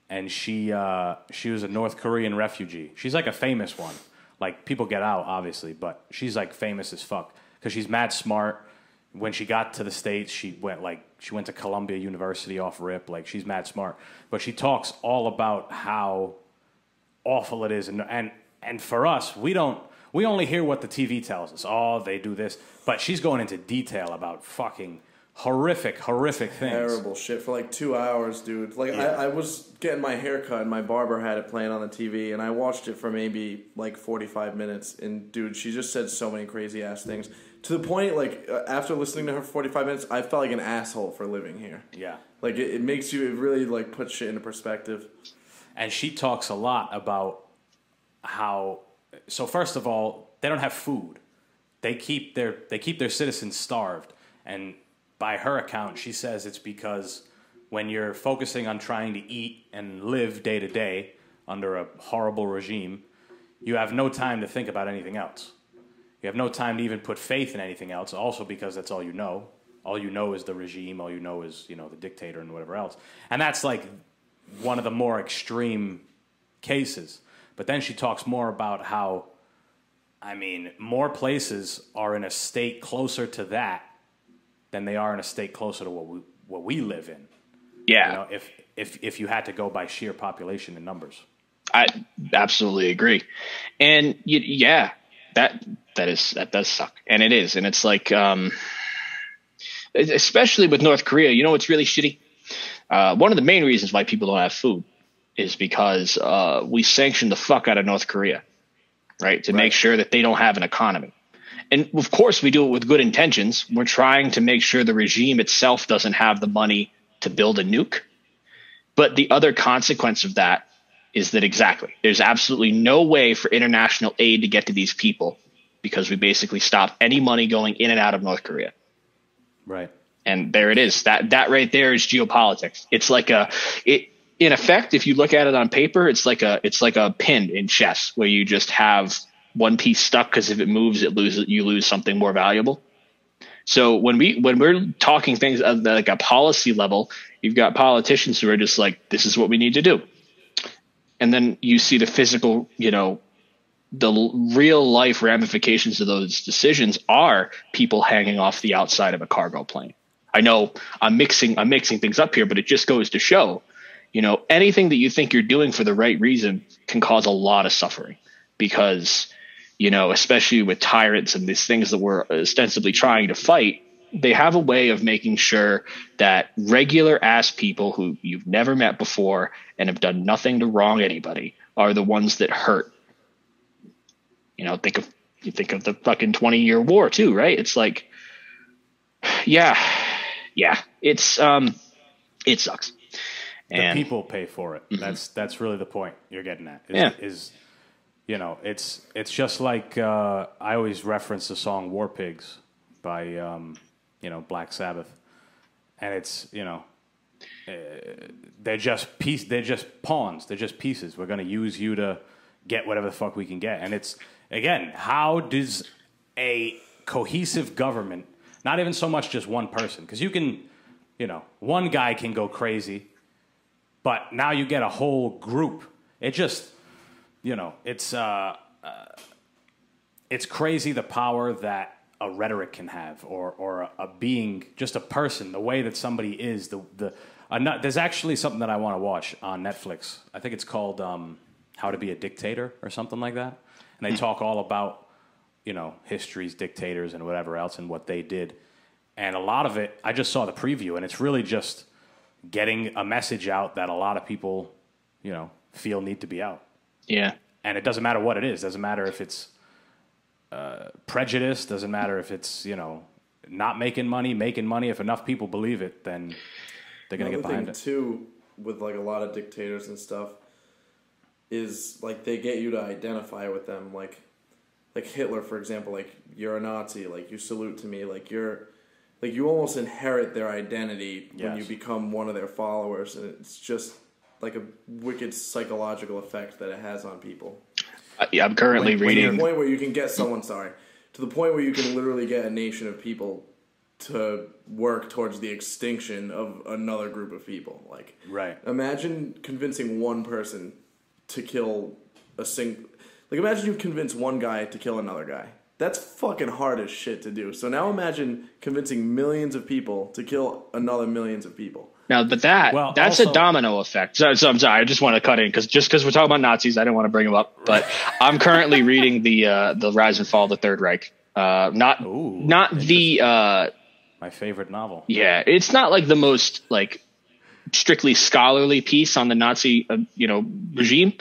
Speaker 1: and she was a North Korean refugee. She's a famous one. People get out, obviously, but she's famous as fuck because she's mad smart. When she got to the States, she went to Columbia University off rip. She's mad smart, but she talks all about how awful it is, and for us, we only hear what the TV tells us. Oh, they do this, but she's going into detail about fucking horrific things.
Speaker 2: Terrible shit for 2 hours, dude. I was getting my hair cut and my barber had it playing on the TV, and I watched it for maybe 45 minutes, and dude, she just said so many crazy ass things. To the point, after listening to her for 45 minutes, I felt like an asshole for living here.
Speaker 1: Yeah.
Speaker 2: It makes you, it really, puts shit into perspective.
Speaker 1: And she talks a lot about how, so first of all, they don't have food. They keep their citizens starved. And by her account, she says it's because when you're focusing on trying to eat and live day to day under a horrible regime, you have no time to think about anything else. You have no time to even put faith in anything else, also because that's all you know. All you know is the regime. All you know is, the dictator and whatever else. And that's one of the more extreme cases. But then she talks more about how, more places are in a state closer to that than they are in a state closer to what we live in.
Speaker 3: Yeah.
Speaker 1: If you had to go by sheer population and numbers.
Speaker 3: I absolutely agree. And that does suck. And it is. And it's especially with North Korea, what's really shitty? One of the main reasons why people don't have food is because we sanction the fuck out of North Korea, right? To make sure that they don't have an economy. And of course we do it with good intentions. We're trying to make sure the regime itself doesn't have the money to build a nuke. But the other consequence of that is that there's absolutely no way for international aid to get to these people because we basically stop any money going in and out of North Korea.
Speaker 1: Right.
Speaker 3: And there it is. That right there is geopolitics. It's in effect, if you look at it on paper, it's like a pin in chess where you just have one piece stuck because if it moves, you lose something more valuable. So when we're talking things at like a policy level, you've got politicians who are just like, this is what we need to do. And then you see the physical, the real life ramifications of those decisions are people hanging off the outside of a cargo plane. I know I'm mixing things up here, but it just goes to show, anything that you think you're doing for the right reason can cause a lot of suffering because, especially with tyrants and these things that we're ostensibly trying to fight, they have a way of making sure that regular ass people who you've never met before and have done nothing to wrong anybody are the ones that hurt. Think of the fucking 20-year war too, right? It's like, yeah, it's it sucks. And
Speaker 1: the people pay for it. Mm-hmm. That's really the point you're getting at. It's just like I always reference the song War Pigs by Black Sabbath, and it's they're just pawns, they're just pieces. We're going to use you to get whatever the fuck we can get. And it's, again, how does a cohesive government, not even so much just one person, because you can, one guy can go crazy, but now you get a whole group. It just, it's crazy the power that a rhetoric can have, or a being, just a person, the way that somebody is. There's actually something that I want to watch on Netflix. I think it's called How to Be a Dictator or something like that. And they talk all about, history's dictators and whatever else and what they did. And a lot of it, I just saw the preview, and it's really just getting a message out that a lot of people, feel need to be out.
Speaker 3: Yeah.
Speaker 1: And it doesn't matter what it is. Doesn't matter if it's prejudice. Doesn't matter if it's, not making money. If enough people believe it, then they're going to get behind it.
Speaker 2: Too, with like a lot of dictators and stuff, is like they get you to identify with them. Like Hitler, for example, like you're a Nazi, like you salute to me, like you almost inherit their identity when you become one of their followers, and it's just like a wicked psychological effect that it has on people.
Speaker 3: I'm currently reading.
Speaker 2: To the point where you can get someone, to the point where you can literally get a nation of people to work towards the extinction of another group of people. Like,
Speaker 1: right.
Speaker 2: Imagine convincing one person to kill imagine you convince one guy to kill another guy. That's fucking hard as shit to do. So now imagine convincing millions of people to kill another millions of people.
Speaker 3: Now, but that's also a domino effect. So I'm sorry, I just want to cut in because we're talking about Nazis, I didn't want to bring them up. But I'm currently reading the Rise and Fall of the Third Reich. Not the
Speaker 1: my favorite novel.
Speaker 3: Yeah, it's not like the most like strictly scholarly piece on the Nazi regime,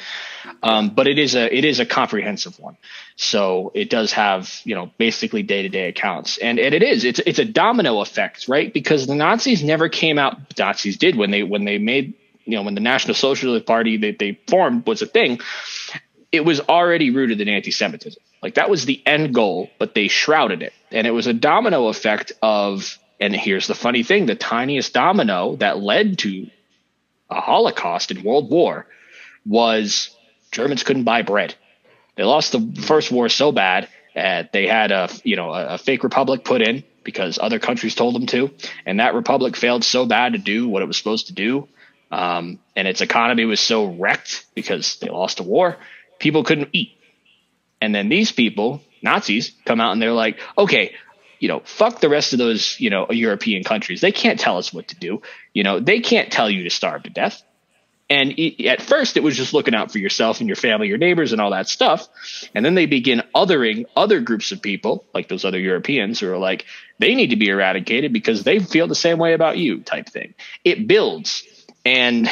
Speaker 3: but it is a comprehensive one. So it does have basically day-to-day accounts, and it's a domino effect, right? Because the Nazis never came out. Nazis did when they made when the National Socialist Party they formed was a thing. It was already rooted in anti-Semitism. Like that was the end goal, but they shrouded it, and it was a domino effect of. And here's the funny thing: the tiniest domino that led to a Holocaust in World War was Germans couldn't buy bread. They lost the first war so bad that they had a fake republic put in because other countries told them to, and that republic failed so bad to do what it was supposed to do, and its economy was so wrecked because they lost a war, people couldn't eat. And then these people, Nazis, come out and they're like, okay, fuck the rest of those, European countries. They can't tell us what to do. They can't tell you to starve to death. And at first it was just looking out for yourself and your family, your neighbors and all that stuff. And then they begin othering other groups of people, like those other Europeans who are like, they need to be eradicated because they feel the same way about you type thing. It builds. And,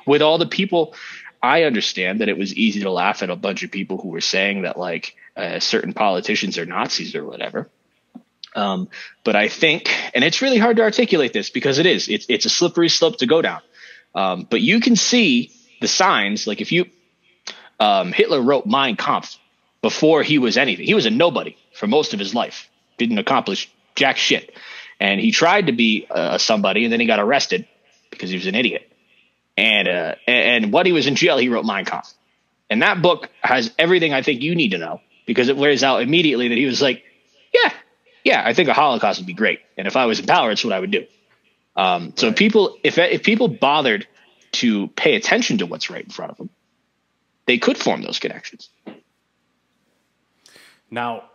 Speaker 3: with all the people, I understand that it was easy to laugh at a bunch of people who were saying that like certain politicians are Nazis or whatever. But I think, and it's really hard to articulate this because it's a slippery slope to go down. But you can see the signs, like if you, Hitler wrote Mein Kampf before he was anything. He was a nobody for most of his life, didn't accomplish jack shit. And he tried to be somebody, and then he got arrested because he was an idiot. And when he was in jail, he wrote Mein Kampf. And that book has everything I think you need to know, because it lays out immediately that he was like, yeah, I think a Holocaust would be great. And if I was in power, it's what I would do. So if people bothered to pay attention to what's right in front of them, they could form those connections.
Speaker 1: Now,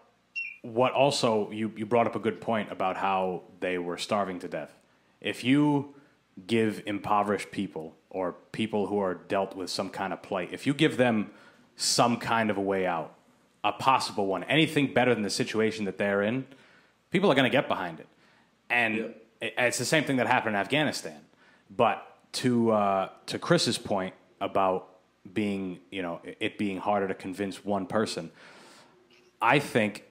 Speaker 1: what also, you brought up a good point about how they were starving to death. If you give impoverished people or people who are dealt with some kind of plight, if you give them some kind of a way out, a possible one, anything better than the situation that they're in, people are going to get behind it. And it's the same thing that happened in Afghanistan. But to Chris's point about being, it being harder to convince one person, it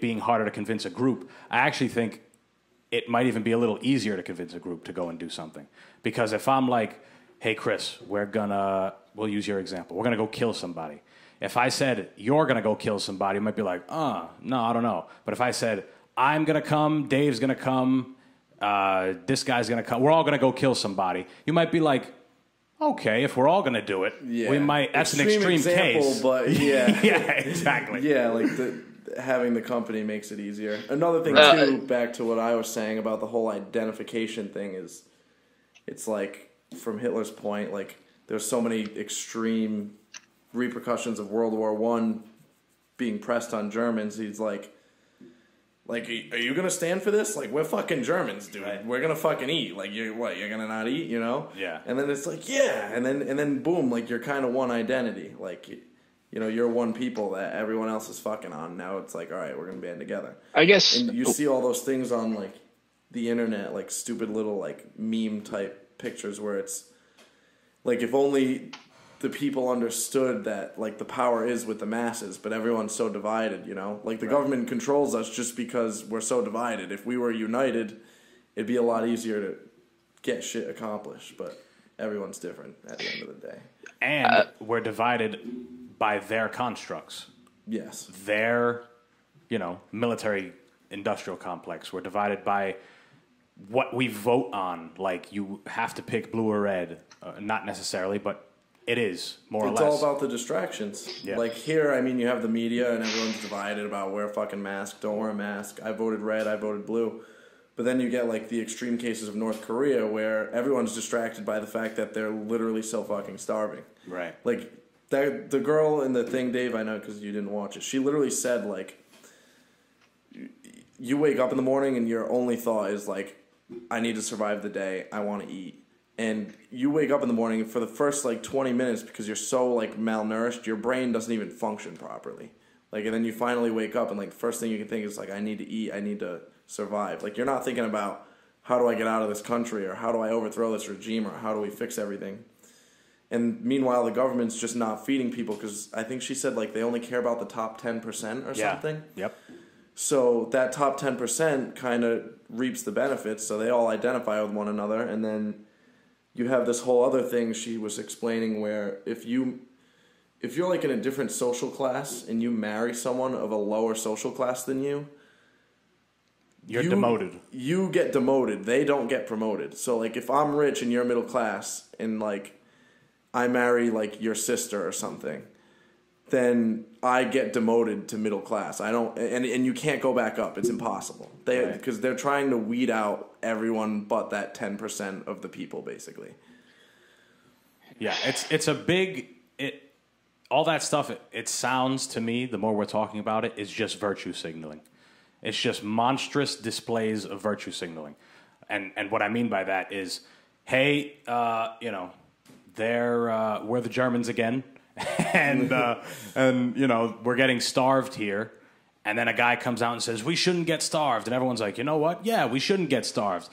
Speaker 1: being harder to convince a group, I actually think it might even be a little easier to convince a group to go and do something. Because if I'm like, hey, Chris, we'll use your example, we're going to go kill somebody. If I said, you're going to go kill somebody, you might be like, no, I don't know. But if I said, I'm going to come, Dave's going to come, this guy's going to come, we're all going to go kill somebody, you might be like, okay, if we're all going to do it, we might, that's an extreme example, case.
Speaker 2: But yeah.
Speaker 1: Yeah, exactly.
Speaker 2: Yeah, like having the company makes it easier. Another thing, too, back to what I was saying about the whole identification thing is, it's like, from Hitler's point, like, there's so many extreme repercussions of World War I being pressed on Germans. He's like, are you gonna stand for this? Like, we're fucking Germans, dude. Right. We're gonna fucking eat. Like, you're gonna not eat,
Speaker 1: Yeah.
Speaker 2: And then it's like, yeah, and then boom, like, you're kind of one identity. Like, you're one people that everyone else is fucking on. Now it's like, all right, we're gonna band together.
Speaker 3: I guess.
Speaker 2: And you see all those things on, like, the internet, like, stupid little, like, meme type pictures where it's like, if only the people understood that, like, the power is with the masses, but everyone's so divided, Like, the government controls us just because we're so divided. If we were united, it'd be a lot easier to get shit accomplished, but everyone's different at the end of the day.
Speaker 1: And we're divided by their constructs.
Speaker 2: Yes.
Speaker 1: Their, military industrial complex. We're divided by what we vote on. Like, you have to pick blue or red. Not necessarily, but it is, more or less.
Speaker 2: It's all about the distractions.
Speaker 1: Yeah.
Speaker 2: Like, here, you have the media and everyone's divided about wear a fucking mask, don't wear a mask. I voted red, I voted blue. But then you get, like, the extreme cases of North Korea where everyone's distracted by the fact that they're literally so fucking starving.
Speaker 1: Right.
Speaker 2: Like, the girl in the thing, Dave, I know because you didn't watch it, she literally said, like, you wake up in the morning and your only thought is, like, I need to survive the day, I want to eat. And you wake up in the morning, for the first, 20 minutes, because you're so, malnourished, your brain doesn't even function properly. And then you finally wake up, and, the first thing you can think is, I need to eat, I need to survive. You're not thinking about, how do I get out of this country, or how do I overthrow this regime, or how do we fix everything? And meanwhile, the government's just not feeding people, because I think she said, they only care about the top 10% or something.
Speaker 1: Yep.
Speaker 2: So that top 10% kind of reaps the benefits, so they all identify with one another, and then you have this whole other thing she was explaining where if you're in a different social class and you marry someone of a lower social class than
Speaker 1: you're demoted.
Speaker 2: You get demoted. They don't get promoted. So if I'm rich and you're middle class and I marry your sister or something, then I get demoted to middle class. I don't, and you can't go back up. It's impossible. Because they're trying to weed out everyone but that 10% of the people, basically.
Speaker 1: Yeah, it's a big all that stuff. It sounds to me, the more we're talking about it, is just virtue signaling. It's just monstrous displays of virtue signaling, and what I mean by that is, hey, we're the Germans again. and we're getting starved here, and then a guy comes out and says we shouldn't get starved, and everyone's like, you know what, yeah, we shouldn't get starved,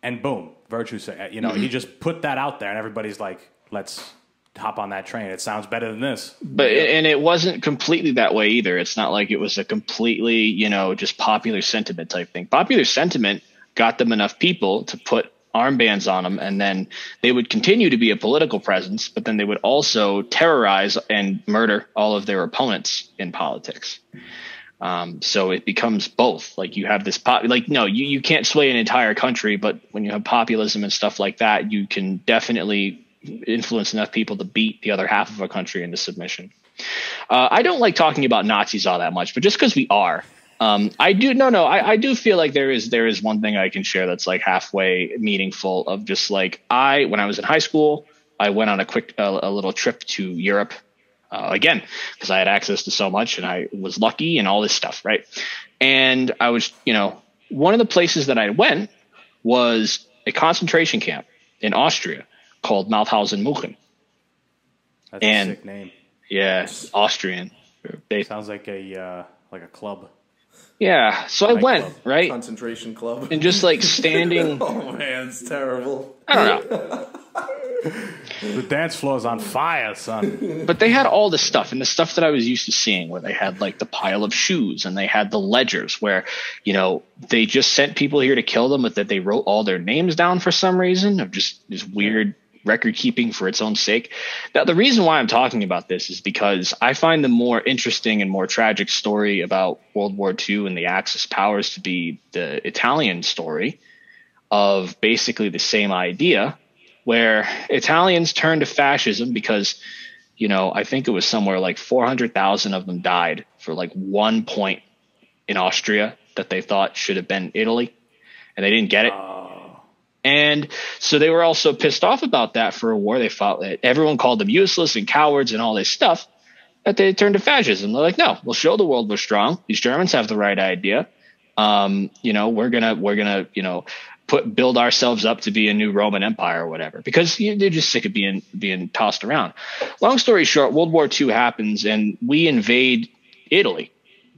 Speaker 1: and boom, virtue say, he just put that out there, and everybody's like, let's hop on that train. It sounds better than this.
Speaker 3: But and it wasn't completely that way either. It's not like it was a completely just popular sentiment type thing. Popular sentiment got them enough people to put armbands on them, and then they would continue to be a political presence, but then they would also terrorize and murder all of their opponents in politics. So it becomes both. You have this you can't sway an entire country, but when you have populism and stuff like that, you can definitely influence enough people to beat the other half of a country into submission. I don't like talking about Nazis all that much, but just because we are, I do feel like there is one thing I can share that's like halfway meaningful of just like when I was in high school, I went on a little trip to Europe, again, because I had access to so much and I was lucky and all this stuff. Right. And I was, one of the places that I went was a concentration camp in Austria called Mauthausen-München.
Speaker 1: That's a sick name.
Speaker 3: Yeah, Austrian.
Speaker 1: Sounds like a club.
Speaker 3: Yeah, so I went,
Speaker 1: club.
Speaker 3: right?
Speaker 2: Concentration club.
Speaker 3: And just like standing.
Speaker 2: Oh man, it's terrible.
Speaker 3: I don't know.
Speaker 1: The dance floor is on fire, son.
Speaker 3: But they had all this stuff, and the stuff that I was used to seeing, where they had like the pile of shoes, and they had the ledgers, where they just sent people here to kill them, but that they wrote all their names down for some reason, of just this weird record keeping for its own sake. Now, the reason why I'm talking about this is because I find the more interesting and more tragic story about World War II and the Axis powers to be the Italian story of basically the same idea, where Italians turned to fascism because, I think it was somewhere like 400,000 of them died for like 1 point in Austria that they thought should have been Italy, and they didn't get it. And so they were also pissed off about that for a war. They fought that everyone called them useless and cowards and all this stuff, that they turned to fascism. They're like, no, we'll show the world we're strong. These Germans have the right idea. We're gonna build ourselves up to be a new Roman Empire or whatever, because they're just sick of being tossed around. Long story short, World War II happens and we invade Italy.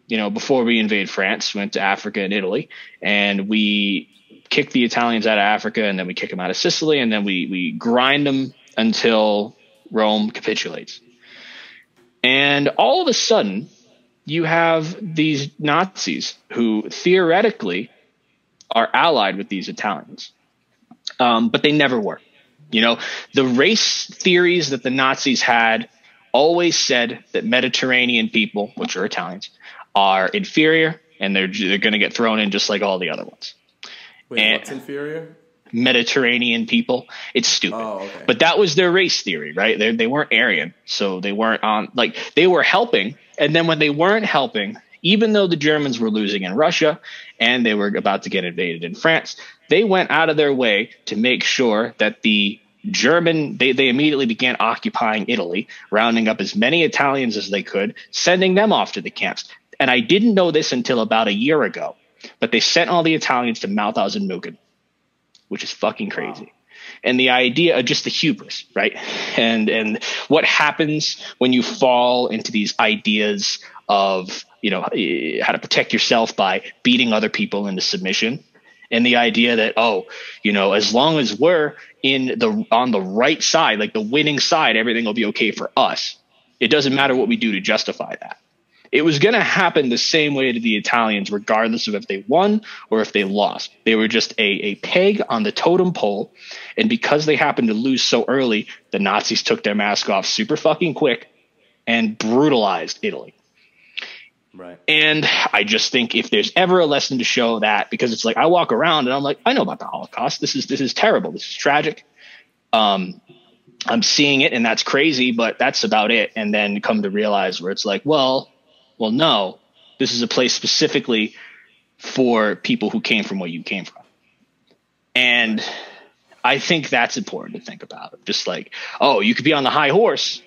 Speaker 3: Before we invade France, we went to Africa and Italy, and we kick the Italians out of Africa, and then we kick them out of Sicily, and then we grind them until Rome capitulates. And all of a sudden, you have these Nazis who theoretically are allied with these Italians, but they never were. The race theories that the Nazis had always said that Mediterranean people, which are Italians, are inferior, and they're going to get thrown in just like all the other ones.
Speaker 2: Wait, what's inferior?
Speaker 3: Mediterranean people. It's stupid.
Speaker 2: Oh, okay.
Speaker 3: But that was their race theory, right? They weren't Aryan, so they weren't they were helping. And then when they weren't helping, even though the Germans were losing in Russia and they were about to get invaded in France, they went out of their way to make sure that the they immediately began occupying Italy, rounding up as many Italians as they could, sending them off to the camps. And I didn't know this until about a year ago, but they sent all the Italians to Mauthausen-München, which is fucking crazy. Wow. And the idea of just the hubris, right? And what happens when you fall into these ideas of, how to protect yourself by beating other people into submission. And the idea that, as long as we're on the right side, like the winning side, everything will be okay for us. It doesn't matter what we do to justify that. It was going to happen the same way to the Italians, regardless of if they won or if they lost. They were just a peg on the totem pole. And because they happened to lose so early, the Nazis took their mask off super fucking quick and brutalized Italy.
Speaker 1: Right.
Speaker 3: And I just think if there's ever a lesson to show that, because it's like I walk around and I'm like, I know about the Holocaust. This is terrible. This is tragic. I'm seeing it and that's crazy, but that's about it. And then come to realize where it's like, well, no, this is a place specifically for people who came from where you came from. And I think that's important to think about. Just like, you could be on the high horse,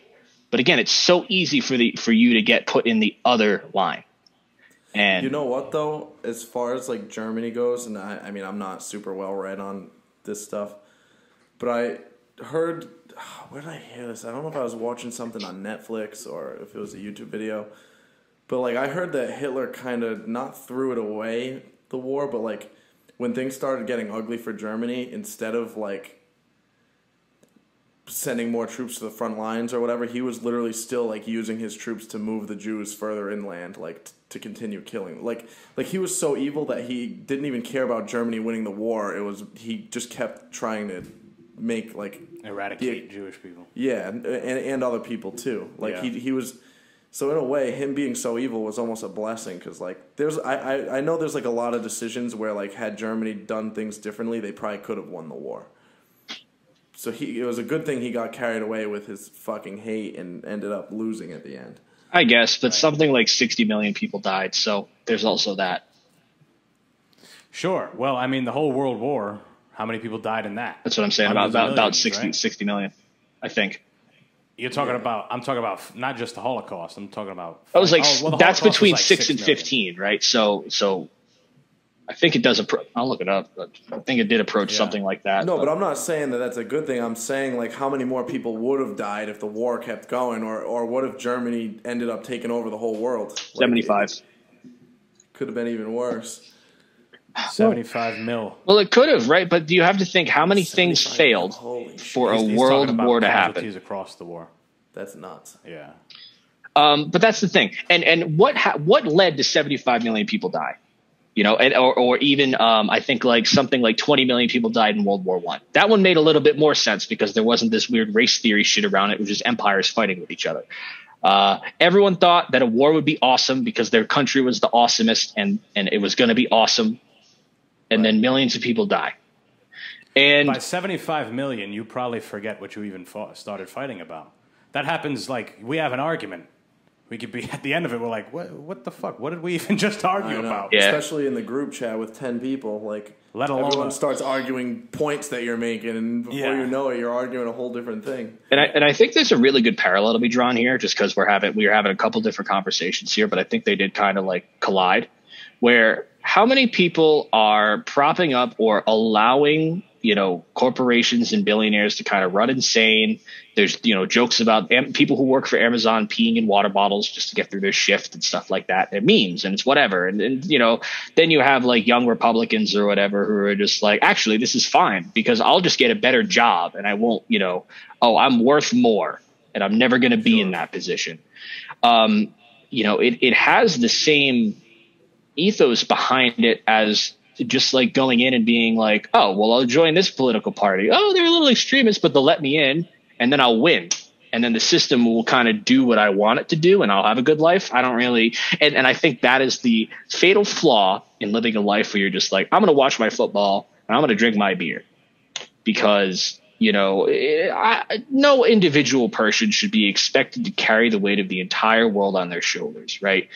Speaker 3: but again, it's so easy for you to get put in the other line. And
Speaker 2: you know what though, as far as like Germany goes, and I mean I'm not super well read on this stuff, but I heard, where did I hear this? I don't know if I was watching something on Netflix or if it was a YouTube video. But, like, I heard that Hitler kind of not threw it away, the war, but, like, when things started getting ugly for Germany, instead of, like, sending more troops to the front lines or whatever, he was literally still, like, using his troops to move the Jews further inland, like, to continue killing. Like, he was so evil that he didn't even care about Germany winning the war. He just kept trying to make, like...
Speaker 1: eradicate Jewish people.
Speaker 2: Yeah, and other people, too. Like,
Speaker 1: yeah.
Speaker 2: he was... So in a way, him being so evil was almost a blessing because, like, I know there's, like, a lot of decisions where, like, had Germany done things differently, they probably could have won the war. So it was a good thing he got carried away with his fucking hate and ended up losing at the end.
Speaker 3: I guess, but something like 60 million people died, so there's also that.
Speaker 1: Sure. Well, I mean, the whole World War, how many people died in that?
Speaker 3: That's what I'm saying, about 60 million, I think.
Speaker 1: I'm talking about not just the Holocaust. I'm talking about.
Speaker 3: I was like, that's between 6 and 15, right? So I think it does. I'll look it up, but I think it did approach something like that.
Speaker 2: No, but I'm not saying that that's a good thing. I'm saying like how many more people would have died if the war kept going, or what if Germany ended up taking over the whole world?
Speaker 3: 75.
Speaker 2: Could have been even worse.
Speaker 1: 75 mil.
Speaker 3: Well, it could have, right? But you have to think how many things failed for a world war to happen.
Speaker 1: Across the war.
Speaker 2: That's nuts.
Speaker 1: Yeah.
Speaker 3: But that's the thing. And what led to 75 million people die? You know, or even I think like something like 20 million people died in World War I. That one made a little bit more sense because there wasn't this weird race theory shit around it. It was just empires fighting with each other. Everyone thought that a war would be awesome because their country was the awesomest and it was going to be awesome. And then millions of people die. And
Speaker 1: by 75 million, you probably forget what you even started fighting about. That happens like we have an argument. We could be at the end of it. We're like, what the fuck? What did we even just argue about?
Speaker 2: Yeah. Especially in the group chat with 10 people. Like,
Speaker 1: let alone
Speaker 2: everyone starts arguing points that you're making, and before you know it, you're arguing a whole different thing.
Speaker 3: And I think there's a really good parallel to be drawn here, just because we're having a couple different conversations here, but I think they did kind of like collide. Where how many people are propping up or allowing, you know, corporations and billionaires to kind of run insane? There's, you know, jokes about people who work for Amazon peeing in water bottles just to get through their shift and stuff like that. They're memes and it's whatever. And, you know, then you have like young Republicans or whatever who are just like, actually, this is fine because I'll just get a better job and I won't, you know, I'm worth more and I'm never going to be in that position. You know, it has the same ethos behind it as just like going in and being like, oh, well, I'll join this political party. Oh, they're a little extremist, but they'll let me in and then I'll win. And then the system will kind of do what I want it to do and I'll have a good life. I don't really. And I think that is the fatal flaw in living a life where you're just like, I'm going to watch my football and I'm going to drink my beer because, you know, no individual person should be expected to carry the weight of the entire world on their shoulders. Right.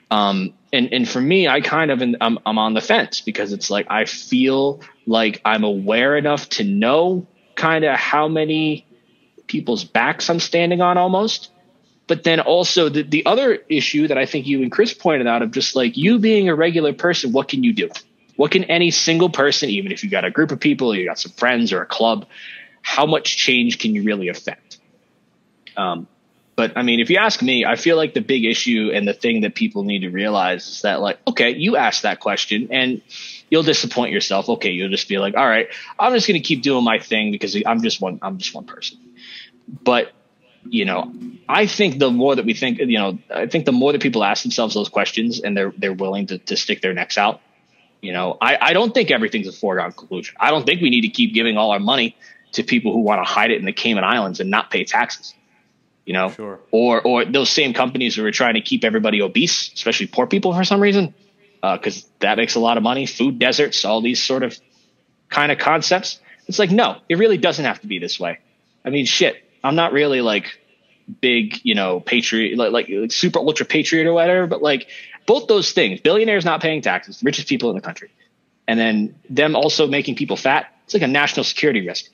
Speaker 3: And for me, I kind of, I'm on the fence because it's like, I feel like I'm aware enough to know kind of how many people's backs I'm standing on almost. But then also the other issue that I think you and Chris pointed out of just like you being a regular person, what can you do? What can any single person, even if you got a group of people, you got some friends or a club, how much change can you really affect? But I mean, if you ask me, I feel like the big issue and the thing that people need to realize is that like, okay, you asked that question and you'll disappoint yourself. Okay. You'll just be like, all right, I'm just going to keep doing my thing because I'm just one person. But, you know, I think the more that we think, you know, I think the more that people ask themselves those questions and they're willing to stick their necks out, you know, I don't think everything's a foregone conclusion. I don't think we need to keep giving all our money to people who want to hide it in the Cayman Islands and not pay taxes. You know,
Speaker 1: sure.
Speaker 3: Or those same companies who are trying to keep everybody obese, especially poor people for some reason, because that makes a lot of money. Food deserts, all these sort of kind of concepts. It's like, no, it really doesn't have to be this way. I mean, shit, I'm not really like big, you know, patriot, like super ultra patriot or whatever, but like both those things, billionaires not paying taxes, richest people in the country, and then them also making people fat. It's like a national security risk.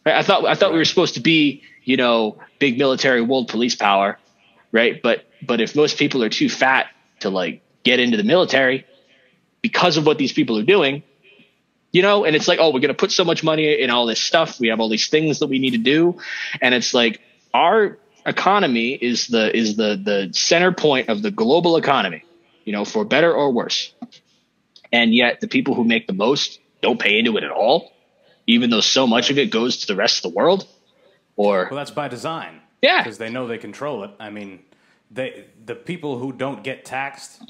Speaker 3: Right? I thought we were supposed to be, you know, big military world police power, right? But if most people are too fat to like get into the military because of what these people are doing, you know, and it's like, oh, we're going to put so much money in all this stuff. We have all these things that we need to do. And it's like our economy is the center point of the global economy, you know, for better or worse. And yet the people who make the most don't pay into it at all, even though so much of it goes to the rest of the world. Well,
Speaker 1: that's by design.
Speaker 3: Yeah.
Speaker 1: Because they know they control it. I mean, the people who don't get taxed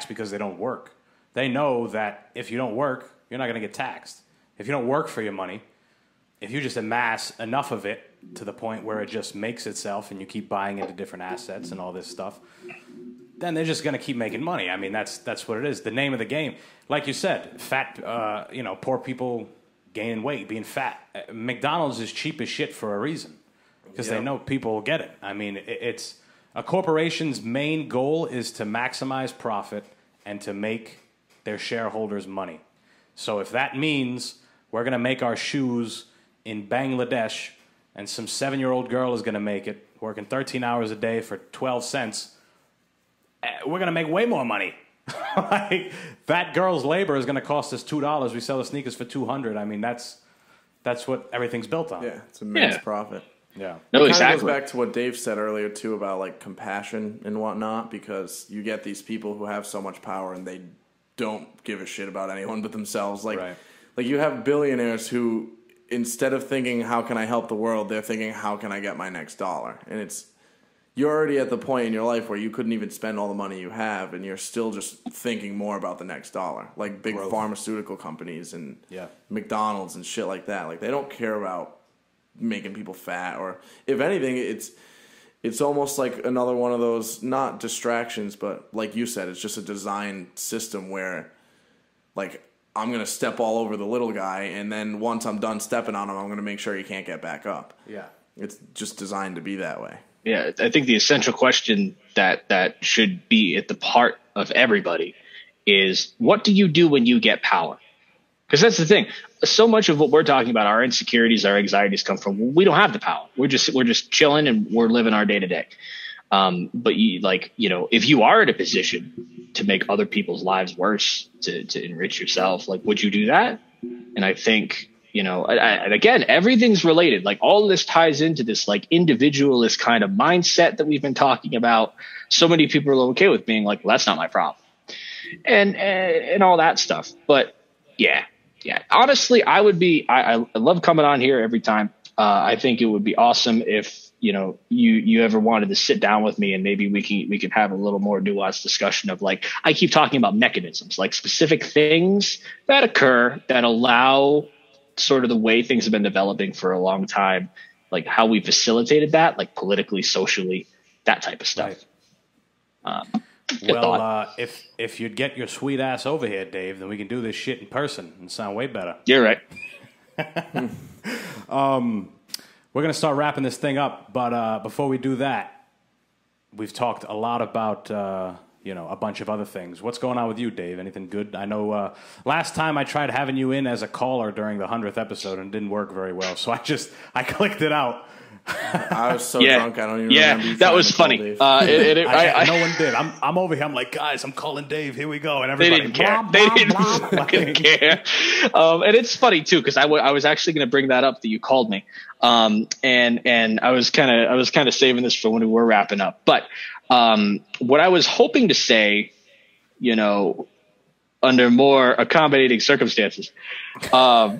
Speaker 1: because they don't work. They know that if you don't work, you're not going to get taxed. If you don't work for your money, if you just amass enough of it to the point where it just makes itself and you keep buying into different assets and all this stuff, then they're just going to keep making money. I mean, that's what it is. The name of the game. Like you said, fat, you know, poor people gaining weight, being fat. McDonald's is cheap as shit for a reason, because they know people will get it. I mean, it's a corporation's main goal is to maximize profit and to make their shareholders money. So if that means we're going to make our shoes in Bangladesh and some 7-year-old girl is going to make it, working 13 hours a day for 12 cents, we're going to make way more money. Like, that girl's labor is going to cost us $2. We sell the sneakers for $200. I mean, that's what everything's built on.
Speaker 2: Yeah, it's immense profit.
Speaker 1: Yeah.
Speaker 3: No,
Speaker 2: it
Speaker 3: exactly.
Speaker 2: It goes back to what Dave said earlier, too, about, like, compassion and whatnot, because you get these people who have so much power and they don't give a shit about anyone but themselves. Like, like you have billionaires who, instead of thinking, how can I help the world, they're thinking, how can I get my next dollar? And you're already at the point in your life where you couldn't even spend all the money you have, and you're still just thinking more about the next dollar. Like big pharmaceutical companies and McDonald's and shit like that. Like, they don't care about making people fat, or if anything, it's almost like another one of those, not distractions, but like you said, it's just a design system where, like, I'm going to step all over the little guy, and then once I'm done stepping on him, I'm going to make sure he can't get back up. Yeah. It's just designed to be that way.
Speaker 3: Yeah, I think the essential question that should be at the heart of everybody is, what do you do when you get power? Because that's the thing. So much of what we're talking about, our insecurities, our anxieties, come from, we don't have the power. We're just chilling and we're living our day to day. But if you are in a position to make other people's lives worse, to enrich yourself, like, would you do that? And I think, and again, everything's related. Like, all of this ties into this, like, individualist kind of mindset that we've been talking about. So many people are okay with being like, well, that's not my problem, and all that stuff. But yeah. Honestly, I love coming on here every time. I think it would be awesome if, you ever wanted to sit down with me and maybe we can have a little more nuanced discussion of, like, I keep talking about mechanisms, like specific things that occur that allow sort of the way things have been developing for a long time, like how we facilitated that, like politically, socially, that type of stuff.
Speaker 1: Well, if you'd get your sweet ass over here, Dave, then we can do this shit in person and sound way better.
Speaker 3: You're right.
Speaker 1: We're going to start wrapping this thing up, but before we do that, we've talked a lot about, a bunch of other things. What's going on with you, Dave? Anything good? I know last time I tried having you in as a caller during the 100th episode and it didn't work very well, so I clicked it out.
Speaker 2: I was so drunk, I don't even remember.
Speaker 3: Yeah, that was funny.
Speaker 1: No one did. I'm over here. I'm like, guys, I'm calling Dave. Here we go. And everybody,
Speaker 3: they didn't care. They didn't fucking care. And it's funny too, because I was actually going to bring that up, that you called me, and I was kind of saving this for when we were wrapping up. But what I was hoping to say, under more accommodating circumstances. I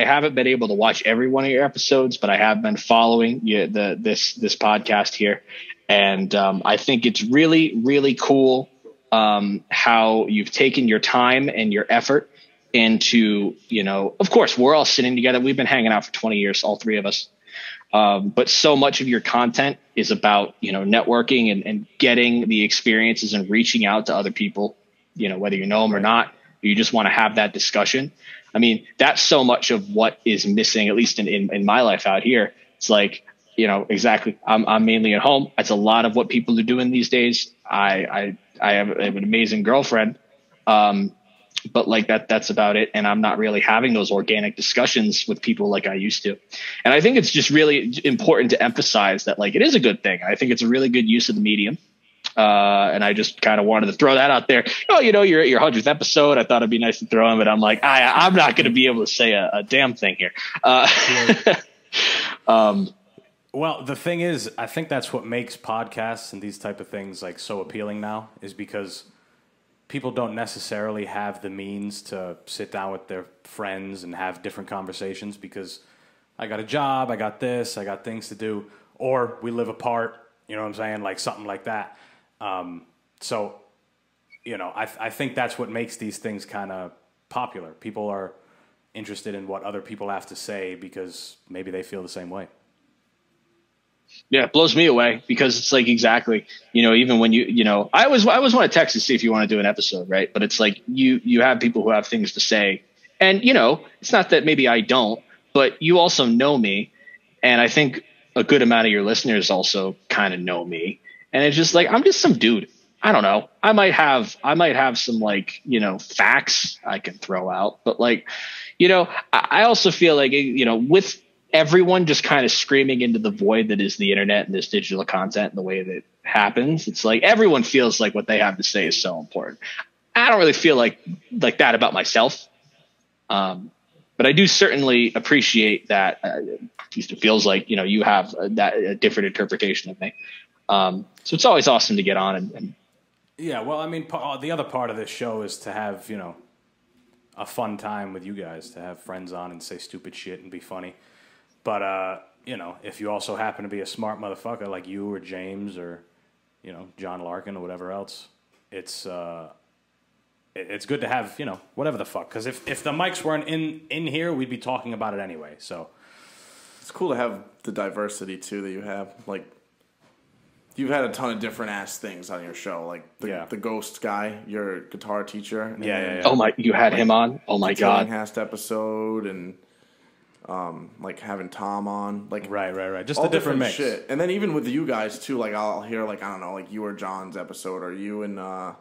Speaker 3: haven't been able to watch every one of your episodes, but I have been following this podcast here. And I think it's really, really cool how you've taken your time and your effort into, of course, we're all sitting together. We've been hanging out for 20 years, all three of us. But so much of your content is about, networking and getting the experiences and reaching out to other people, whether you know them or not. You just want to have that discussion. I mean, that's so much of what is missing, at least in my life out here. It's like, exactly. I'm mainly at home. That's a lot of what people are doing these days. I have an amazing girlfriend. But like that's about it. And I'm not really having those organic discussions with people like I used to. And I think it's just really important to emphasize that, like, it is a good thing. I think it's a really good use of the medium. And I just kind of wanted to throw that out there. You're at your 100th episode. I thought it'd be nice to throw in, but I'm like, I'm not going to be able to say a damn thing here.
Speaker 1: Well, the thing is, I think that's what makes podcasts and these type of things, like, so appealing now, is because people don't necessarily have the means to sit down with their friends and have different conversations, because I got a job, I got this, I got things to do, or we live apart, you know what I'm saying? Like something like that. So, I think that's what makes these things kind of popular. People are interested in what other people have to say because maybe they feel the same way.
Speaker 3: Yeah, it blows me away, because it's like, exactly, even when I always want to text to see if you want to do an episode, right? But it's like you have people who have things to say, And, you know, it's not that maybe I don't, but you also know me. And I think a good amount of your listeners also kind of know me. And it's just like, I'm just some dude. I don't know. I might have some like, you know, facts I can throw out, but like, you know, I also feel like, you know, with everyone just kind of screaming into the void that is the internet and this digital content and the way that it happens, it's like everyone feels like what they have to say is so important. I don't really feel like that about myself. But I do certainly appreciate that. At least it feels like, you know, you have a different interpretation of me. So it's always awesome to get on and
Speaker 1: yeah, well, I mean, the other part of this show is to have, you know, a fun time with you guys, to have friends on and say stupid shit and be funny. But, you know, if you also happen to be a smart motherfucker like you or James or, you know, John Larkin or whatever else, it's good to have, you know, whatever the fuck. Because if the mics weren't in here, we'd be talking about it anyway. So
Speaker 2: it's cool to have the diversity, too, that you have. Like, you've had a ton of different ass things on your show, like the ghost guy, your guitar teacher.
Speaker 1: Yeah.
Speaker 3: Oh my, you had him on? Oh my god!
Speaker 2: Tillinghast episode and like having Tom on, like
Speaker 1: right. Just a different mix.
Speaker 2: Shit. And then even with you guys too, like I'll hear like I don't know, like you or John's episode, or you and I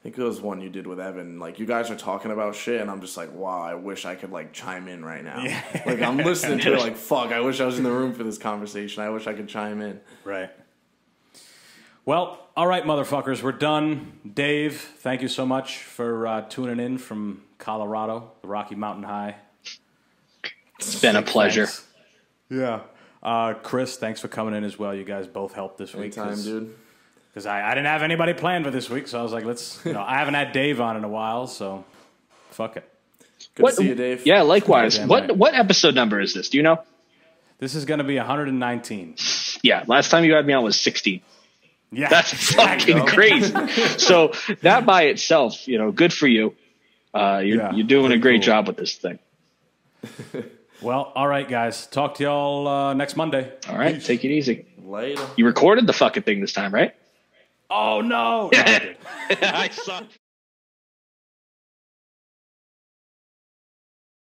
Speaker 2: think it was one you did with Evan. Like you guys are talking about shit, and I'm just like, wow, I wish I could like chime in right now. Yeah. Like I'm listening to it, like fuck, I wish I was in the room for this conversation. I wish I could chime in.
Speaker 1: Right. Well, all right, motherfuckers, we're done. Dave, thank you so much for tuning in from Colorado, the Rocky Mountain High.
Speaker 3: It's been a pleasure.
Speaker 1: Thanks. Yeah. Chris, thanks for coming in as well. You guys both helped this week.
Speaker 2: Anytime, dude.
Speaker 1: Because I didn't have anybody planned for this week, so I was like, I haven't had Dave on in a while, so fuck it.
Speaker 2: Good to see you, Dave.
Speaker 3: Yeah, likewise. What episode number is this? Do you know?
Speaker 1: This is going to be 119.
Speaker 3: Yeah, last time you had me on was 16.
Speaker 1: Yeah,
Speaker 3: that's fucking crazy. So that by itself, you know, good for you. You're doing a great job with this thing.
Speaker 1: Well, all right, guys. Talk to y'all next Monday.
Speaker 3: All right, Peace. Take it easy.
Speaker 2: Later.
Speaker 3: You recorded the fucking thing this time, right?
Speaker 1: Oh no!
Speaker 3: I suck.